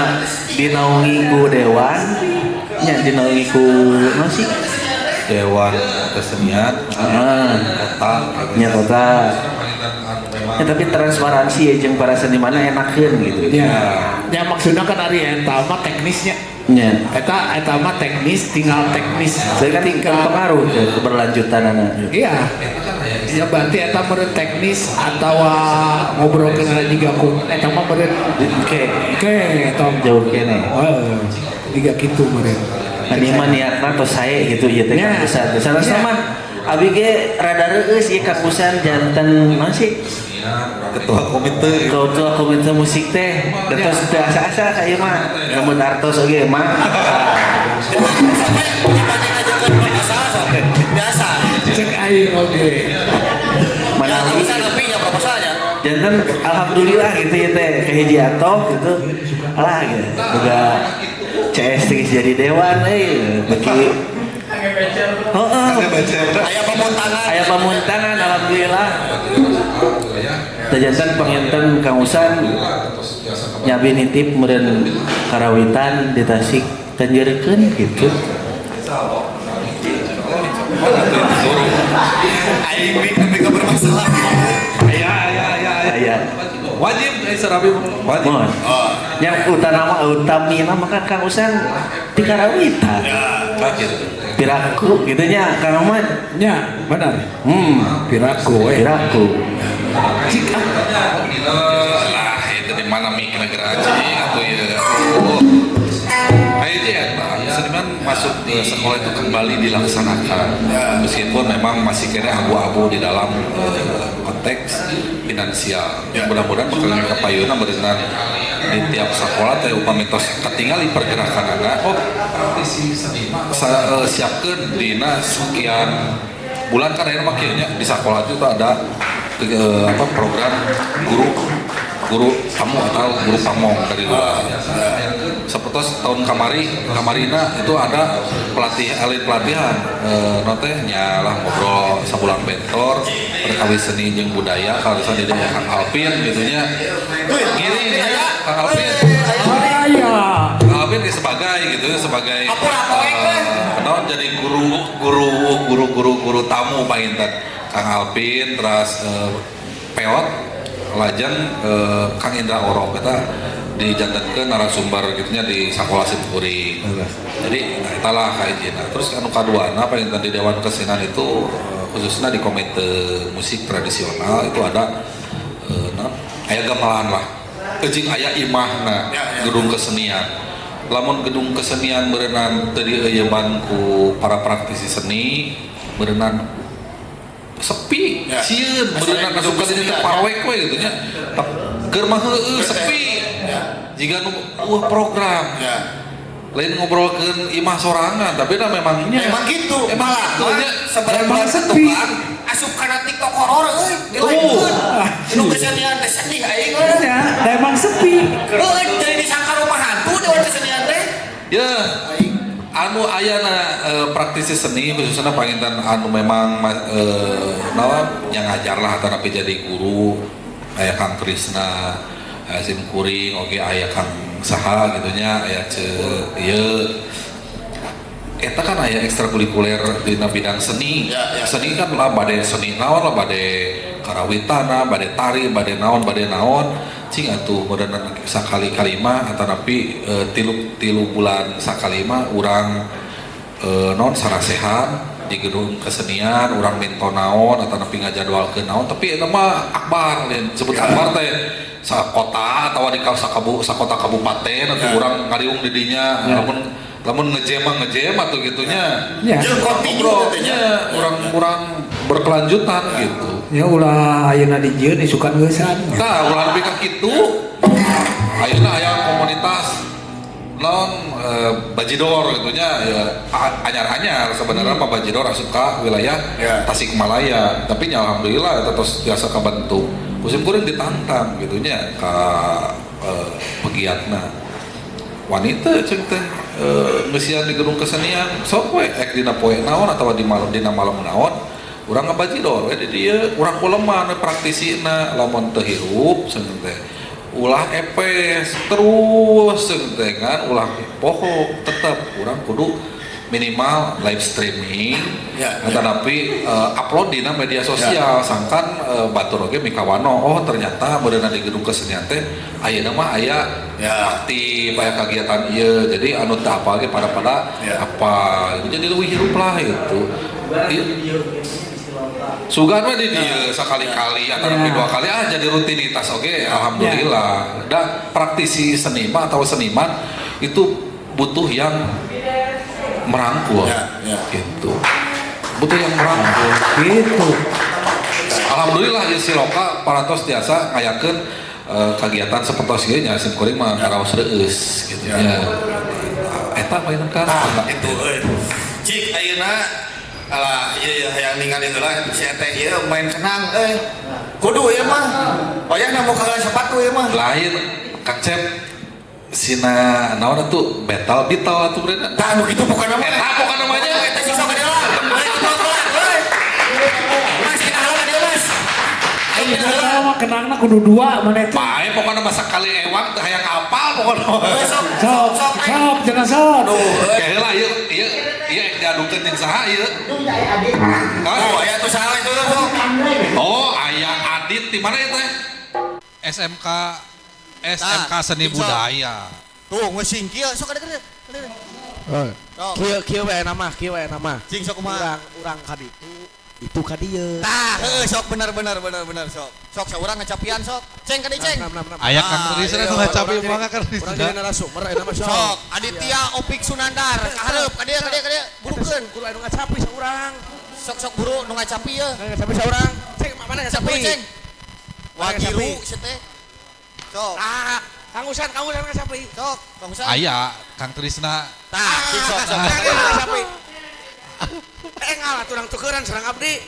dinaungi ku dewan, nya dinaungi ku naon sih? Dewan Kesenian Kota Nya kota. Ya, tapi transparansi ya jeung para seniman enakeun gitu. Ya. Ya maksudnya kan ari eta mah teknisnya. Nya. Eta mah teknis, tinggal teknis. Saya kan pengaruh ke keberlanjutanana. Iya. Ya berarti eta meureun teknis atawa ngobrolkeun ada jiga ku eta mah meureun Oke. eta Jauh kene. jiga kitu meureun. Tadi mah niatna tos sae gitu ieu teh Ya. kapusan. Sarasna Ya. mah abi ge rada reueus ieu kapusan janten naon sih? Ketua Komite Ketua komite musik teh. Terus teu asa-asa ka ieu mah. Lamun artos oge mah. Biasa. Cek aing oge. Manawi Bisa lebih ya proposalnya. janten alhamdulillah gitu ya teh kahiji atoh gitu. Alah gitu. Boga CS teh jadi dewan bagi Aya pemontangan. aya pamuntangan alhamdulillah. Tajantan panginten Kangusan nyabi nitip meureun karawitan di Tasik tanjeurkeun gitu. Aing bikin bermasalah. Aya wajib serabi wajib. mohon. Yang utamina maka Kangusan di karawitan. Piraku gitu nya Kang Ahmad. Ya, benar. Piraku Cik Lah itu di mana mikir negara anjing atau ya. Kayaknya ya, seniman masuk ke sekolah itu kembali dilaksanakan. Meskipun memang masih kira abu-abu di dalam konteks finansial. Mudah-mudahan bakal kapayuna berenang di tiap sekolah teh upami tos ketinggali pergerakan anak. Oh, siapkan dina sekian bulan kan akhirnya makanya di sekolah itu ada program guru tamu atau guru pamong dari luar. Seperti tahun kamarina itu ada pelatihan notehnya lah ngobrol sebulan bentor perkawis seni jeung budaya kalau di daerah Kang Alvin gitunya gini ya Kang Alvin Kang Alvin sebagai gitu sebagai jadi guru tamu Pak Intan Kang Alvin terus peot lajang Kang Indra Orok kita dijantankeun narasumber gitunya di Sakola Simkuring. Jadi itulah kaijina. Terus anu kaduana palinten di Dewan Kesenian itu khususnya di komite musik tradisional itu ada aya gamelan lah. Ejing aya imahna gedung kesenian. Lamun gedung kesenian berenang tadi eueuban ku para praktisi seni berenang sepi sieun berenang asup ka dieu teh parwek we gitu nya keur mah heueuh sepi jiga nu program lain ngobrolkeun imah sorangan tapi dah memang gitu emang gitu nya Emang sepi. asup kana TikTok horor euy nu kesenian teh sedih aing Ya, emang sepi. jadi disangka rumah hantu Dewan Kesenian teh ya anu ayana praktisi seni khususnya panginten anu memang yang ngajar lah atau tapi jadi guru aya Kang Krisna aya Simkuring oge aya Kang saha gitunya aya ieu eta kan aya ekstrakurikuler dina bidang seni. Seni kan lah bade seni naon lah bade karawitana, bade tari, bade naon cing atuh berenang sakali kalima atau napi tilu bulan sakali mah urang non sarasehan di gedung kesenian urang minto naon atau napi ngajadwalkeun naon tapi eta mah akbar lain sebut akbar teh sakota atau di sakota kabupaten atau urang ngariung di dinya lamun ngejem atau gitunya jeung kontinu nya urang berkelanjutan gitu. Ya ulah ayeuna dijieun isukan geusan. Tah ulah lebih ka kitu. Ayeuna aya komunitas non bajidor gitunya ya anyar-anyar sebenarnya mah bajidor asup ka wilayah Tasikmalaya tapi nya alhamdulillah eta tos biasa kabantu. Musim kuring ditantang gitunya ka pegiatna. Wanita ceuk teh ngeusian di gedung kesenian sok we ek dina poe naon atawa dina malam naon urang ngabajidor we di dieu urang kuleman praktisina lamun teu hirup seuneu teh ulah epes terus seuneu teh kan ulah poho tetep urang kudu minimal live streaming tetapi upload dina media sosial sangkan batur oge mikawano oh ternyata beunang di gedung kesenian teh ayeuna mah aya aktif aya kegiatan ieu jadi anu teu apal ge pada apa jadi leuwih hirup lah gitu sugan mah di dieu sakali-kali atau dua kali jadi rutinitas oge alhamdulillah da praktisi seniman atau seniman itu butuh yang merangkul gitu butuh yang merangkul Gitu. alhamdulillah ya si loka parantos tiasa ngayakeun kegiatan sapertos ieu nya Simkuring mah ngaraos reueus gitu nya eta mainan kan itu cik ayeuna alah ieu hayang ningali heula si eta ieu main kenang kudu ieu mah oyahna mau kagak sepatu ieu mah lain Kang Cep sina naon atuh betal atuh berenang tah anu kitu bukan namanya eta bukan namanya eta siksa ka deula balik ke pelan euy mas kita halang ka dieu mas aing Kita mah kenangna kudu dua mana itu. bae pokokna masa kali ewang teu hayang apal pokokna Sok, jangan sok. kayak heula ieu diadukeun jeung saha ieu oh aya tuh salah itu sok oh aya Adit di mana itu SMK Seni Budaya. tuh ngesing kieu sok ada Kieu we nama. cing sok kumaha Urang ka itu ka dieu. tah sok bener sok saurang ngecapian sok ceng ka dieu ceng Aya Kang Trisna nu ngacapi mangga kan Urang jadi narasumber aya nama sok Aditya Opik Sunandar hareup ka dieu burukeun kudu anu ngacapi saurang. sok buru nu ngacapi ye Ngacapi saurang. Cek mana ngacapi? ceng Wagiru si teh sok Kang Usan ngacapi. sok Kang Usan Aya Kang Trisna. tah sok Ngacapi. Ngalah turang tukeran sareng abdi.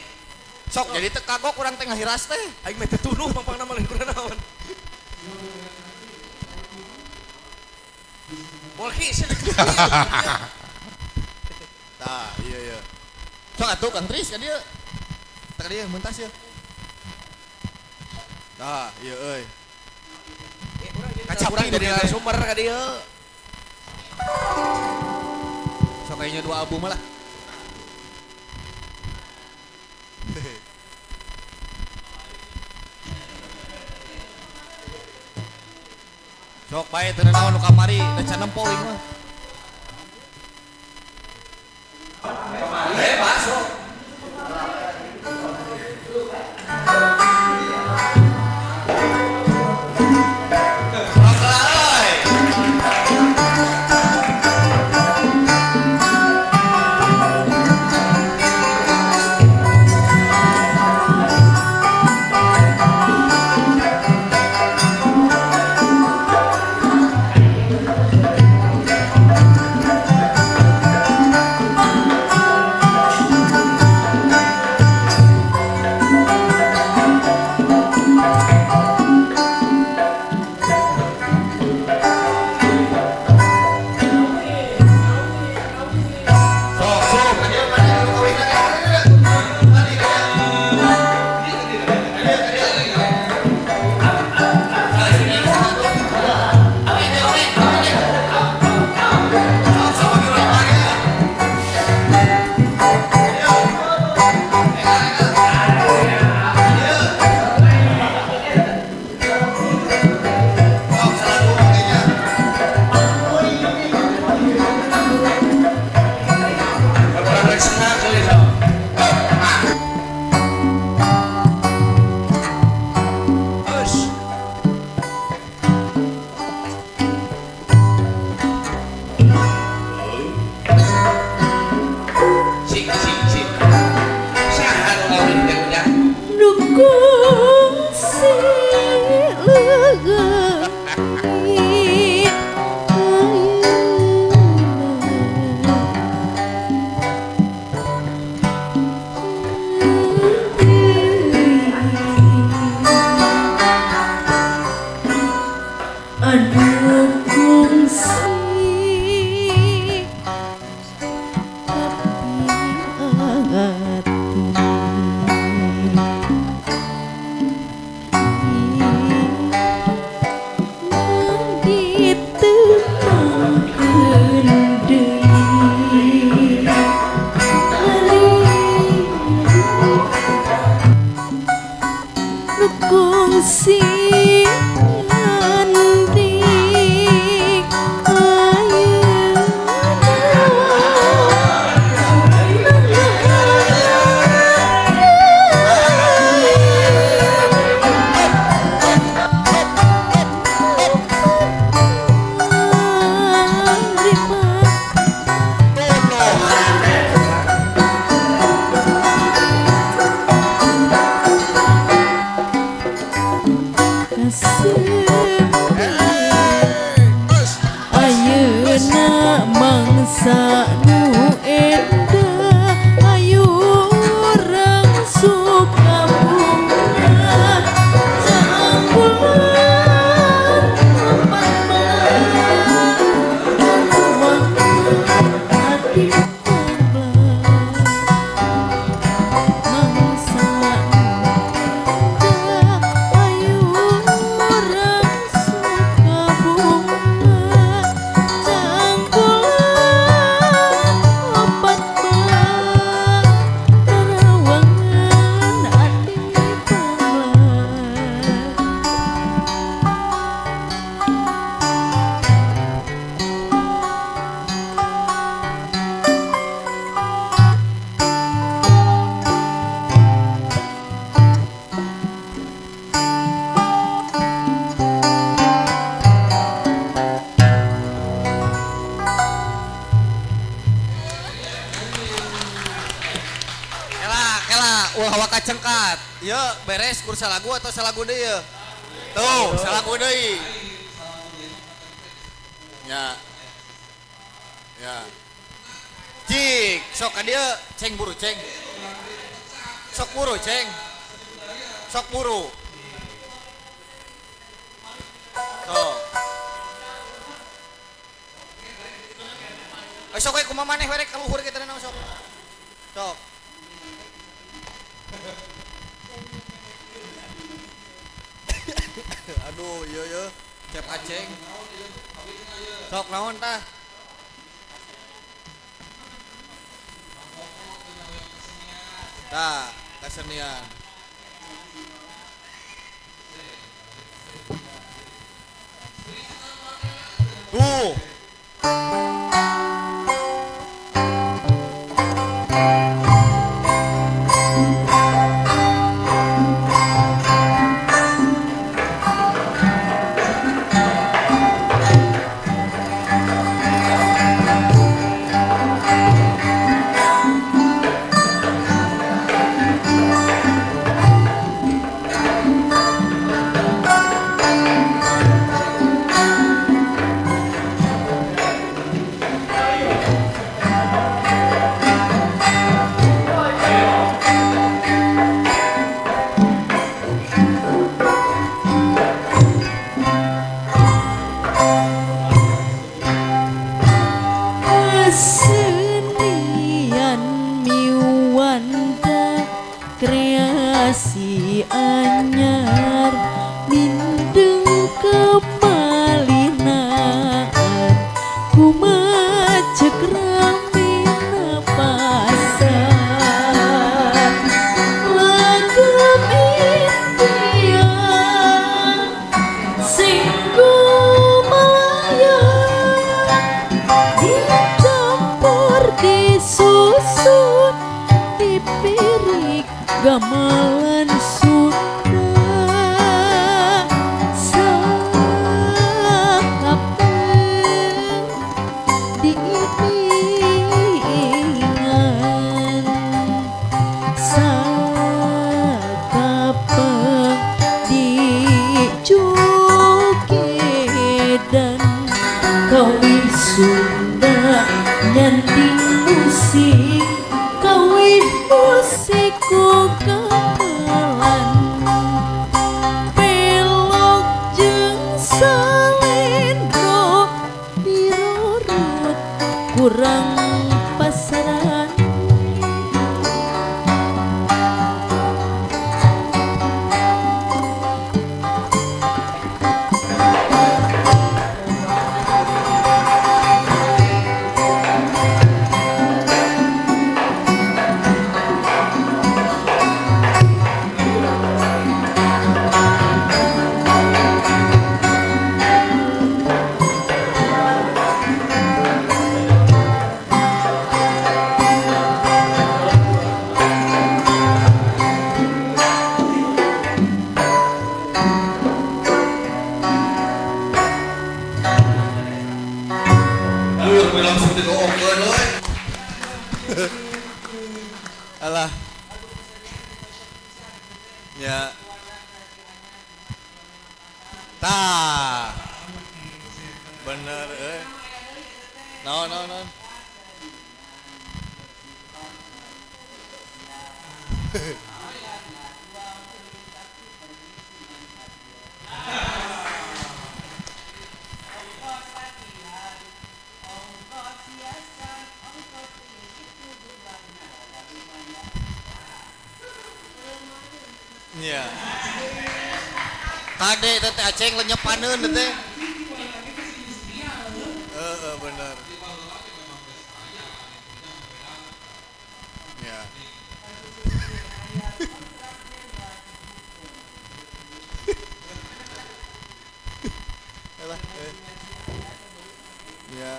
sok jadi teu kagok urang teh ngahiras teh Aing mah teu tunuh pampangna mah lain kurang naon. Bolki tah iya sok atuh Kang Tris ka dieu teh ka dieu mentas ye tah iya euy Kacapi dari narasumber ka dieu. sok kayaknya 2 album lah Sok bae teu naon nu kamari, da can nempo ieu mah. Masuk. Hawa kacengkat. Ya beres kur salagu atau salagu deui ya? Tuh, salagu deui. Ya. Ya. Cik, sok ka dieu, ceng buru ceng. Sok buru ceng. Sok buru. Tuh. Sok we kumaha maneh we rek kaluhur kita naon sok. Sok. Aduh, iya cep aceng. Sok naon tah? Tah, kesenian. Gamelan Sunda sakapeung diiringan sakapeung dijogedan kawin Sunda nyanting musik kawin musik ku gamelan pelok jeung salendro dirorot kurang pasaran. Langsung digoongkeun we. Alah. Ya. Tah. Bener naon. Ya. Tade teh aceng lenyepaneun teh. Bener. Ya. Alah. Ya.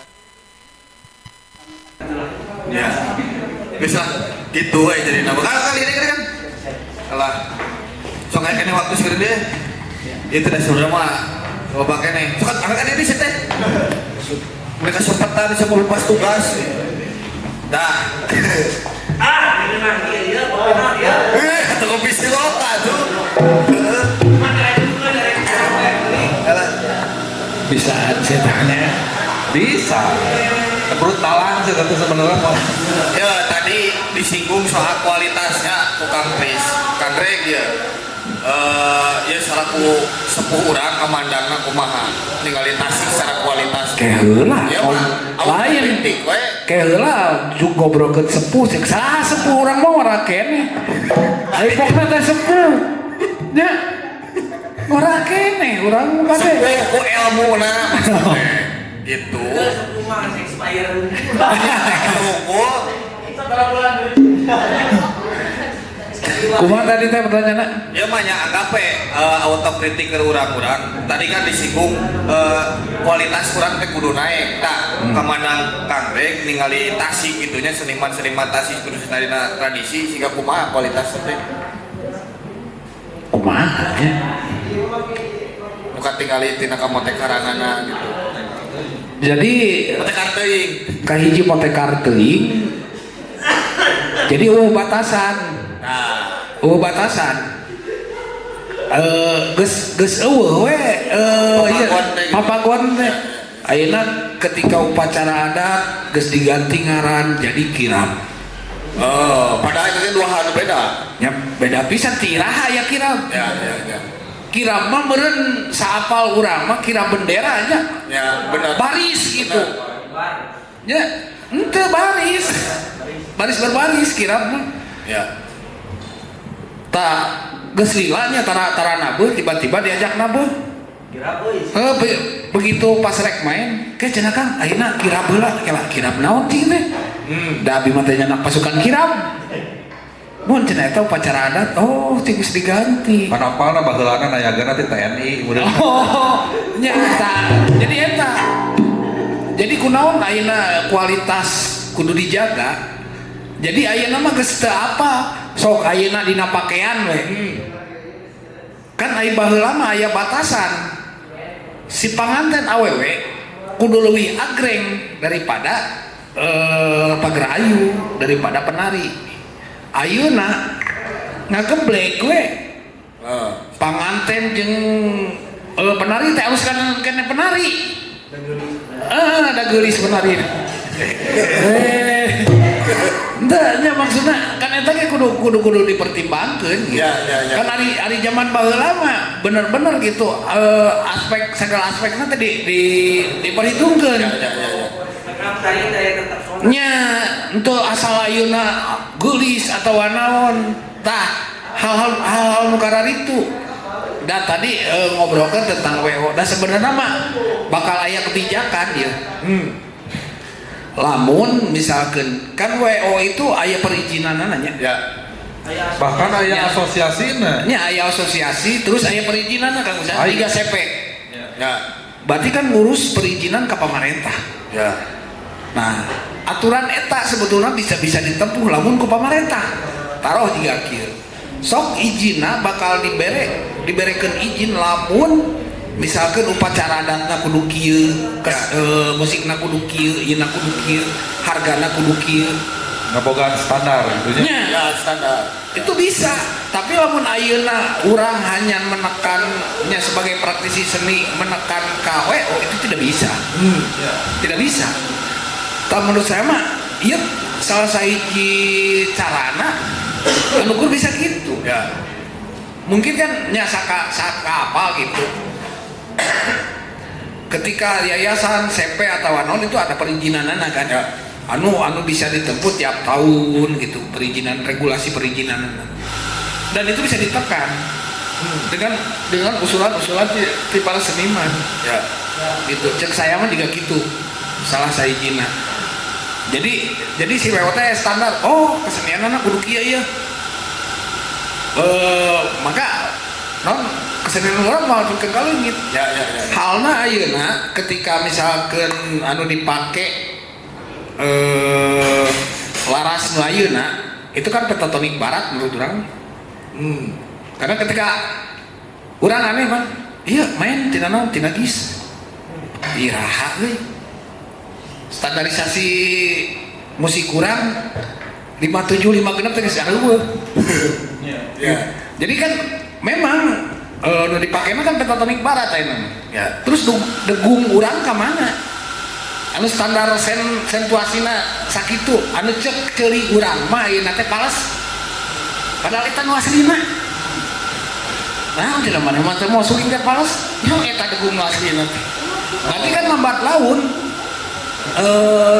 Ya. Bisa gitu we jadi nama. Kali ini kan. Alah. Sok kene waktu segede deh. Itu dah saudara mah. Coba kene. Sok angkat ini sih teh. Mereka sempetan bisa lepas tugas. Dah. Ini mah iya pokoknya ya. Atau kopi siloka tuh. Bisa ceritanya. Bisa. Kebrutalan sih tapi sebenarnya mah. Ya tadi disinggung soal kualitasnya tukang Kris, Kang Greg ya. Ya selaku sepuh urang kamandangna kumaha ningali tasik secara kualitas. Kayak heula. Ya mah Lain. kritik we. Kayak heula juk ngobrolkeun sepuh cek saha sepuh urang mah ora kene. Ai pokna teh sepuh. Nya. Ora kene urang mah teh. Sepuh ku ilmuna maksudnya. Gitu. Rumah expired. Tunggu. Kumaha tadi teh pertanyaanna? Ya mah nya anggap we autokritik ke urang-urang. Tadi kan disinggung kualitas urang teh kudu naik. Tah, kamandang Kang Greg ningali tasik gitunya seniman-seniman tasik kudu dina tradisi sehingga kumaha kualitas teh. Kumaha ya? Bukan tinggali tina kamote karanganna gitu. Jadi Motekar teuing. kahiji motekar teuing. Jadi batasan. Nah, Batasan. Geus eueuh we papagon teh. Ayeuna ketika upacara adat geus diganti ngaran jadi kirab. padahal itu dua hal beda. Ya beda pisan tiraha ya kirab. Ya. Kirab mah meureun saapal urang mah kirab bendera nya. Ya, benar. Baris gitu. Ya, henteu baris. Baris berbaris kirab mah. Ya. Tak geus lila nya tara nabuh tiba-tiba diajak nabuh. Kira euy. Begitu pas rek main, ke cenah Kang, ayeuna kirab heula, kirab naon ti teh? Da abdi mah teh nyanak pasukan kirab. Mun cenah eta upacara adat, oh tinggus diganti. Panapalna baheulana nayagana ti TNI kemudian. Oh, nya eta. Jadi eta. Jadi kunaon ayeuna kualitas kudu dijaga. Jadi ayeuna mah geus teu apa, sok ayeuna dina pakaian we. Kan aya baheula mah aya batasan. Si panganten awewe kudu leuwih agreng daripada pagrayu, daripada penari. Ayeuna ngageblek we. Panganten jeung penari teh harus kan penari. Ada geulis penari. Nya maksudnya kan eta ge kudu dipertimbangkeun gitu. Kan ari zaman baheula mah bener-bener gitu segala aspekna teh diperhitungkeun. Nya untuk asal ayeuna geulis atau naon tah hal-hal nu kararitu. Dan tadi ngobrolkan tentang WO. Dan sebenarnya mah bakal aya kebijakan ya. Lamun misalkan kan WO itu aya perizinan nanya. Ya. Bahkan aya asosiasina. Nya aya asosiasi terus aya perizinan Kang Usan 3 CP. Ya. Berarti kan ngurus perizinan ke pemerintah. Ya. Nah, aturan eta sebetulnya bisa ditempuh lamun ku pemerintah. Taruh 3 kieu. Sok izina bakal diberekeun izin lamun misalkan upacara adatna kudu kieu, musikna kudu kieu, ieu kudu kieu, hargana kudu kieu. Ngabogaan standar tentunya. Ya, standar. Itu bisa, tapi lamun ayeuna urang hanya menekannya sebagai praktisi seni menekan KWO itu tidak bisa. Tidak bisa. Tapi menurut saya mah ieu salah sahiji carana anu bisa gitu. Ya. Mungkin kan nya saka apa gitu. Ketika yayasan CP atau anon itu ada perizinanana kan. Ya. Anu bisa ditempuh tiap tahun gitu, perizinan regulasi perizinan. Dan itu bisa ditekan dengan usulan-usulan di para seniman. Ya. Gitu. Cek saya mah juga gitu. Salah sahijina. Jadi si WOT standar, oh kesenian anak kudu kieu ieu. Maka non kesenian urang mah pikeun ka leungit. Ya. Halna ayeuna ketika misalkan anu dipake laras nu ayeuna itu kan pentatonik barat menurut urang. Karena ketika urang aneh Bang, iya main tina naon tina gis. Iraha euy. Standarisasi musik kurang 57 56 teh geus areueuh. Ya. Jadi kan memang nu dipake mah kan pentatonik barat ayeuna. Ya. Terus degung urang ka mana? Anu standar sentuasina sakitu, anu cek ceuli urang mah ayeuna teh pales. Padahal eta nu aslina. Nah, di mana-mana teh mau suling teh pales, nya eta degung nu aslina teh. Berarti kan lambat laun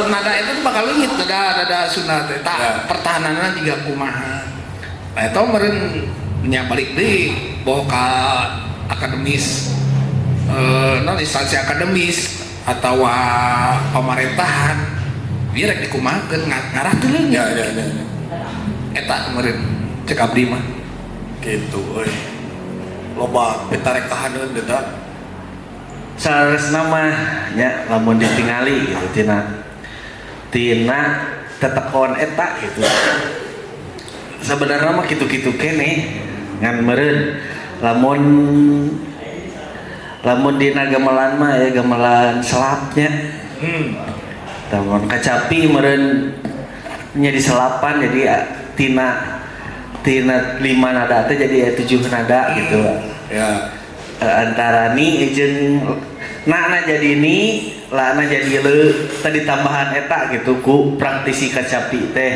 nada itu bakal leungit nada sunat eta pertahananna juga kumaha. Nah eta meureun nya balik deui bawa ka akademis non instansi akademis atau pemerintahan biar rek dikumahakeun ngarah teu leungit. Ya. Eta meureun cek abdi mah Gitu euy. Loba pitarek tahaneun dedak. Saresna mah nya lamun ditingali gitu tina tetekon eta gitu. Sebenarnya mah kitu-kitu kene ngan meureun lamun dina gamelan mah ya gamelan selapnya. Lamun kacapi meureun nya diselapan jadi tina 5 nada teh jadi 7 nada gitu. Ya. Antara ni jeung na jadi ni lana jadi le tadi tambahan eta gitu ku praktisi kacapi teh.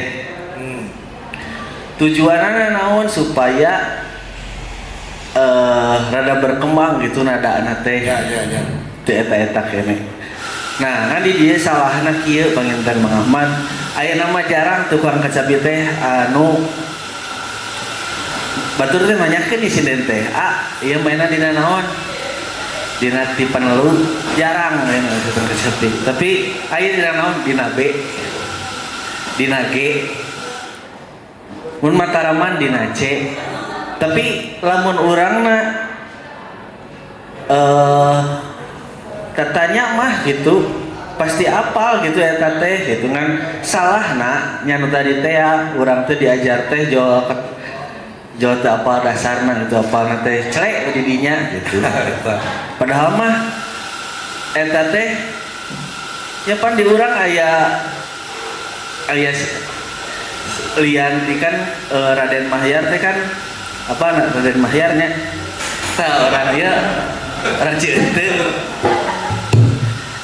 Tujuanna naon supaya rada berkembang gitu nada teh. Ya. Teu eta kene. Nah, kan di dieu salahna kieu Panginten Mang Ahmad, aya nama jarang tukang kacapi teh anu batur teh nanyakeun insiden teh ieu mainan dina naon dina ti panelu jarang main tukang kacapi tapi aya dina naon dina B dina G mun Mataraman dina C tapi lamun urangna katanya mah gitu pasti apal gitu eta teh gitu kan salahna nya nu tadi teh urang teh diajar teh jual jauh teu apal dasarna gitu, apal teh celek di dinya gitu. Padahal mah eta teh nya pan di urang aya lian di kan Raden Mahyar teh kan apa anak Raden Mahyarnya orang dia orang Cienteu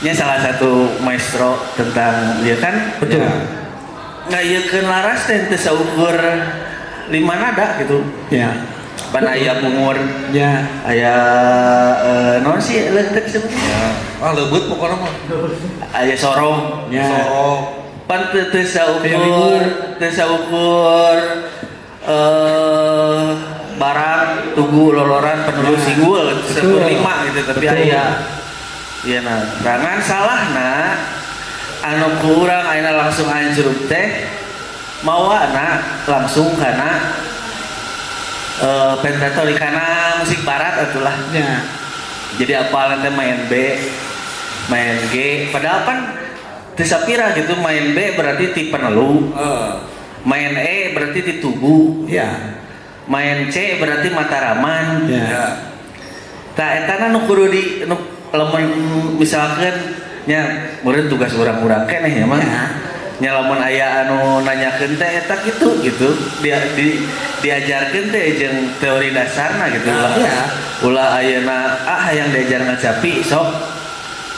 nya salah satu maestro tentang dia kan Betul. ngayekeun laras teh teu saukur 5 nada gitu Ya. pan aya bungur Ya. aya non sih leutik sebutnya Leubut pokoknya mah. aya sorong Ya. Sorok. pan teu Aya libur. saukur barang tugu loloran penulis Ya. singgul Betul. 1/5 gitu tapi Betul. aya iya nah rangan salahna anu kurang ayeuna langsung anjruk teh mawana langsung kana pentatori kana musik barat atulah Ya. jadi apal nanti main B main G padahal kan teu sapira gitu main B berarti ti penelu main E berarti ti tugu Ya. main C berarti Mataraman Ya. tah eta nu kudu di nu lamun misalkeun nya meureun tugas urang-urang keneh ya mah Ya. nya lamun aya anu nanyakeun teh eta gitu diajarkeun teh jeung teori dasarna gitu Ya. ulah ayeuna hayang diajar ngacapi sok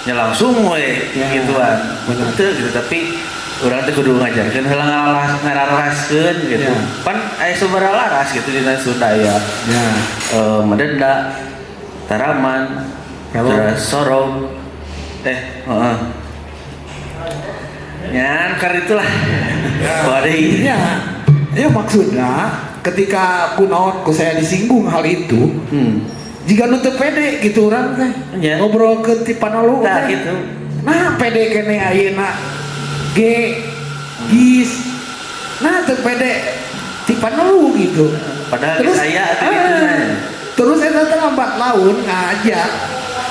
nya langsung we Ya. gituan Benar. teu gitu tapi urang teh kudu ngajarkeun heula ngararaskeun gitu Ya. pan aya sabaraha laras gitu dina Sunda aya Ya. Medenda Taraman terus Sorong heeh nyan karena itulah bari Ya. Ya maksudnya ketika kunaon ku saya disinggung hal itu, jika nu teu pede gitu orang teh Ya. ngobrol ke ti panalu nah teh. gitu Nah pede kene ayeuna gis. Nah teu pede ti panalu gitu. padahal saya gitu Terus eta teh lambat laun ngajak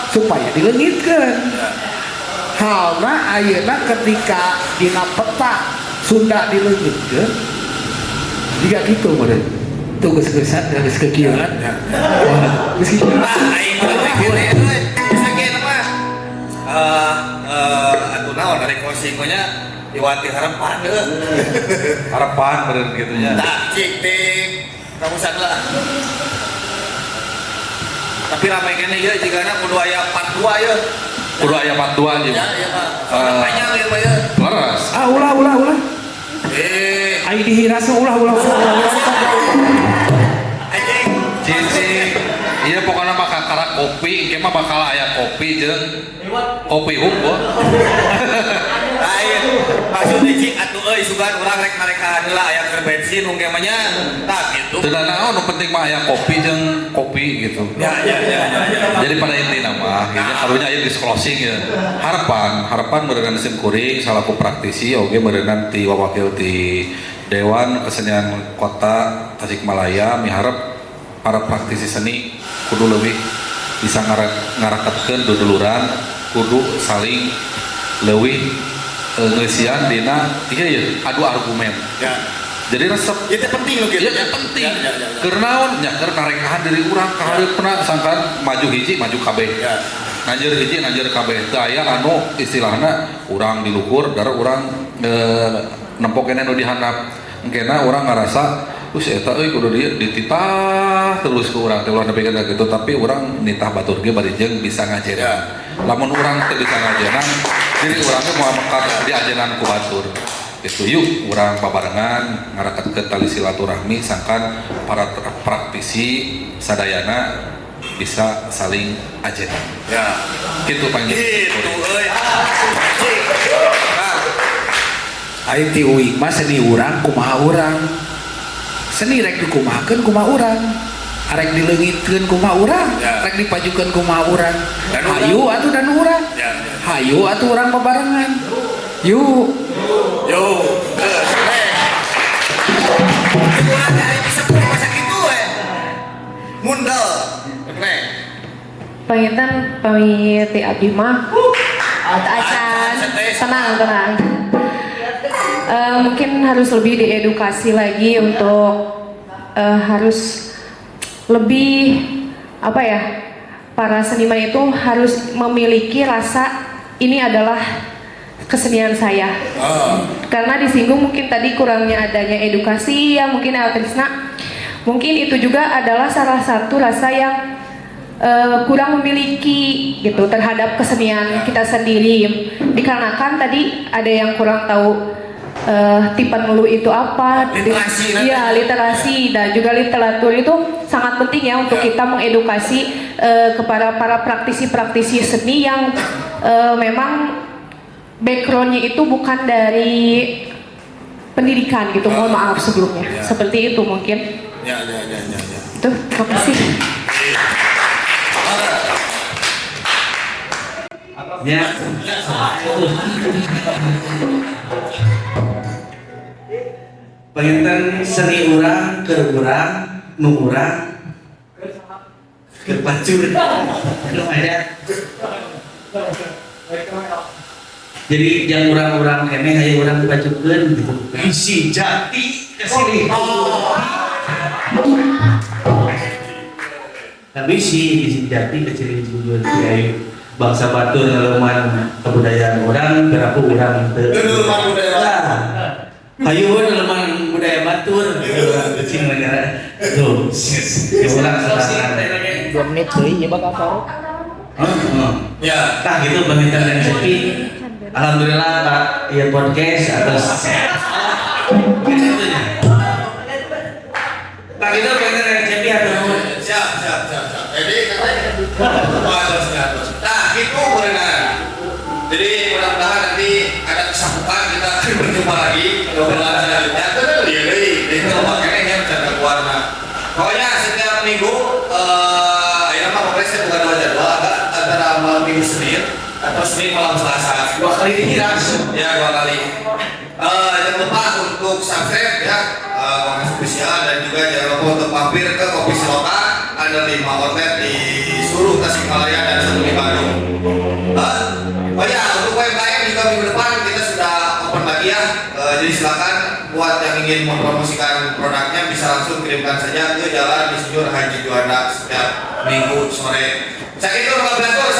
supaya dileungitkeun. Halna ayeuna ketika dina peta Sunda dileungitkeun jika gitu meureun. Tuh geus-geusan geus kekieuan. Wah, geus kieu. Aing mah kene euy. Bisa kene mah. Atuh naon dari kosingnya Iwati harapan Harapan bener gitu nya. tak cik ting kamu lah tapi ramai kene ya jika anak kudu aya part 2 ya Kudu aya 42 aja. ya ya mah panjang ya mah ya Laras. Ulah. Ai dihiras ulah. anjing Cicing. Iya pokoknya bakal karak kopi, engke mah bakal aya kopi jeung kopi unggul. lain maksudnya cik atuh euy sugan urang rek mereka heula aya keur bensin ungge mah nya tah gitu Teu naon nu penting mah aya kopi jeung kopi gitu. ya. Jadi pada intinya mah, ini karunya aya disclosing ya. Harapan berenang sim kuring salaku praktisi oge berenang ti wawakil ti Dewan Kesenian Kota Tasikmalaya miharep para praktisi seni kudu leuwih bisa ngaraketkeun duduluran kudu saling leuwih ngeusian dina ieu adu argumen. Ya. Jadi resep Itu penting loh gitu. ya penting. Ya. Keur naon nya keur narekahan diri urang ka hareupeuna sangkan maju hiji maju kabeh. Ya. Nanjeur hiji nanjeur kabeh. Teu aya anu istilahna urang diluhur dar urang nempok kene nu dihandap. Engkena urang ngarasa us eta euy kudu dititah terus ke urang teh ulah nepi ka kitu tapi urang nitah batur ge bari jeung bisa ngajenan. Ya. Lamun urang teu bisa ngajenan diri urang teh moal mekat diajenan ku batur. Gitu yuk urang babarengan ngaraketkeun tali silaturahmi sangkan para praktisi sadayana bisa saling ajenan. Ya. Gitu panggil. Gitu euy. Cik. Nah, Aing ti uing mah seni urang kumaha urang. Seni rek dikumahakeun kumaha urang. Arek dileungitkeun kumaha urang, Ya. rek dipajukeun kumaha urang. Dan urang. Hayu atuh dan urang. Ya. Hayu atuh urang babarengan. Yuk. Yo, kurang dari bisa punya masa gitu mundal, nek. Panginten pamit ti abdi mah. Acan, tenang. Mungkin harus lebih diedukasi lagi untuk harus lebih apa ya, para seniman itu harus memiliki rasa ini adalah kesenian saya. Karena disinggung mungkin tadi kurangnya adanya edukasi yang mungkin Trisna, mungkin itu juga adalah salah satu rasa yang kurang memiliki gitu terhadap kesenian kita sendiri. Dikarenakan tadi ada yang kurang tahu tipan ngeluh itu apa, iya literasi dan juga literatur itu sangat penting ya untuk kita mengedukasi kepada para praktisi-praktisi seni yang memang backgroundnya itu bukan dari pendidikan gitu. Mohon maaf sebelumnya. Seperti itu mungkin. Ya. Tuh, terima kasih. Ya. Penginten seni urang ke urang, nu urang ke bacur. Belum ada. Jadi yang urang-urang kene aya urang dibacukeun gitu. Isi jati ke sini. Tapi isi jati ke sini juga kiai bangsa batur ngeleman kebudayaan orang berapa orang teu. Ngeleman budaya. Hayueun ngeleman budaya batur. Cing negara. Tuh. Ya urang sekarang. 2 menit deui ya bakal Faruk. Ya. Tah gitu penginten dan sepi. Alhamdulillah Pak ya podcast atas gitu. Tah gitu penginten dan sepi atur. Siap. Jadi nah itu berenang. Jadi mudah-mudahan nanti ada kesempatan kita berjumpa lagi obrolan selanjutnya. Itu makanya yang bercanda warna. Pokoknya setiap minggu ya nama progresnya bukan 2 jadwal, antara malam minggu Senin atau Senin malam Selasa. 2 kali dihiras. Ya 2 kali. Jangan lupa untuk subscribe ya Kopi Spesial, dan juga jangan lupa untuk mampir ke Kopi Selokan. Ada 5 outlet di seluruh Tasikmalaya dan 1 di Bandung. Oh ya, untuk UMKM juga minggu depan kita sudah open lagi ya. Jadi silakan buat yang ingin mempromosikan produknya bisa langsung kirimkan saja ke Jalan Insinyur Haji Juanda setiap minggu sore. Saya itu Bapak Belatur,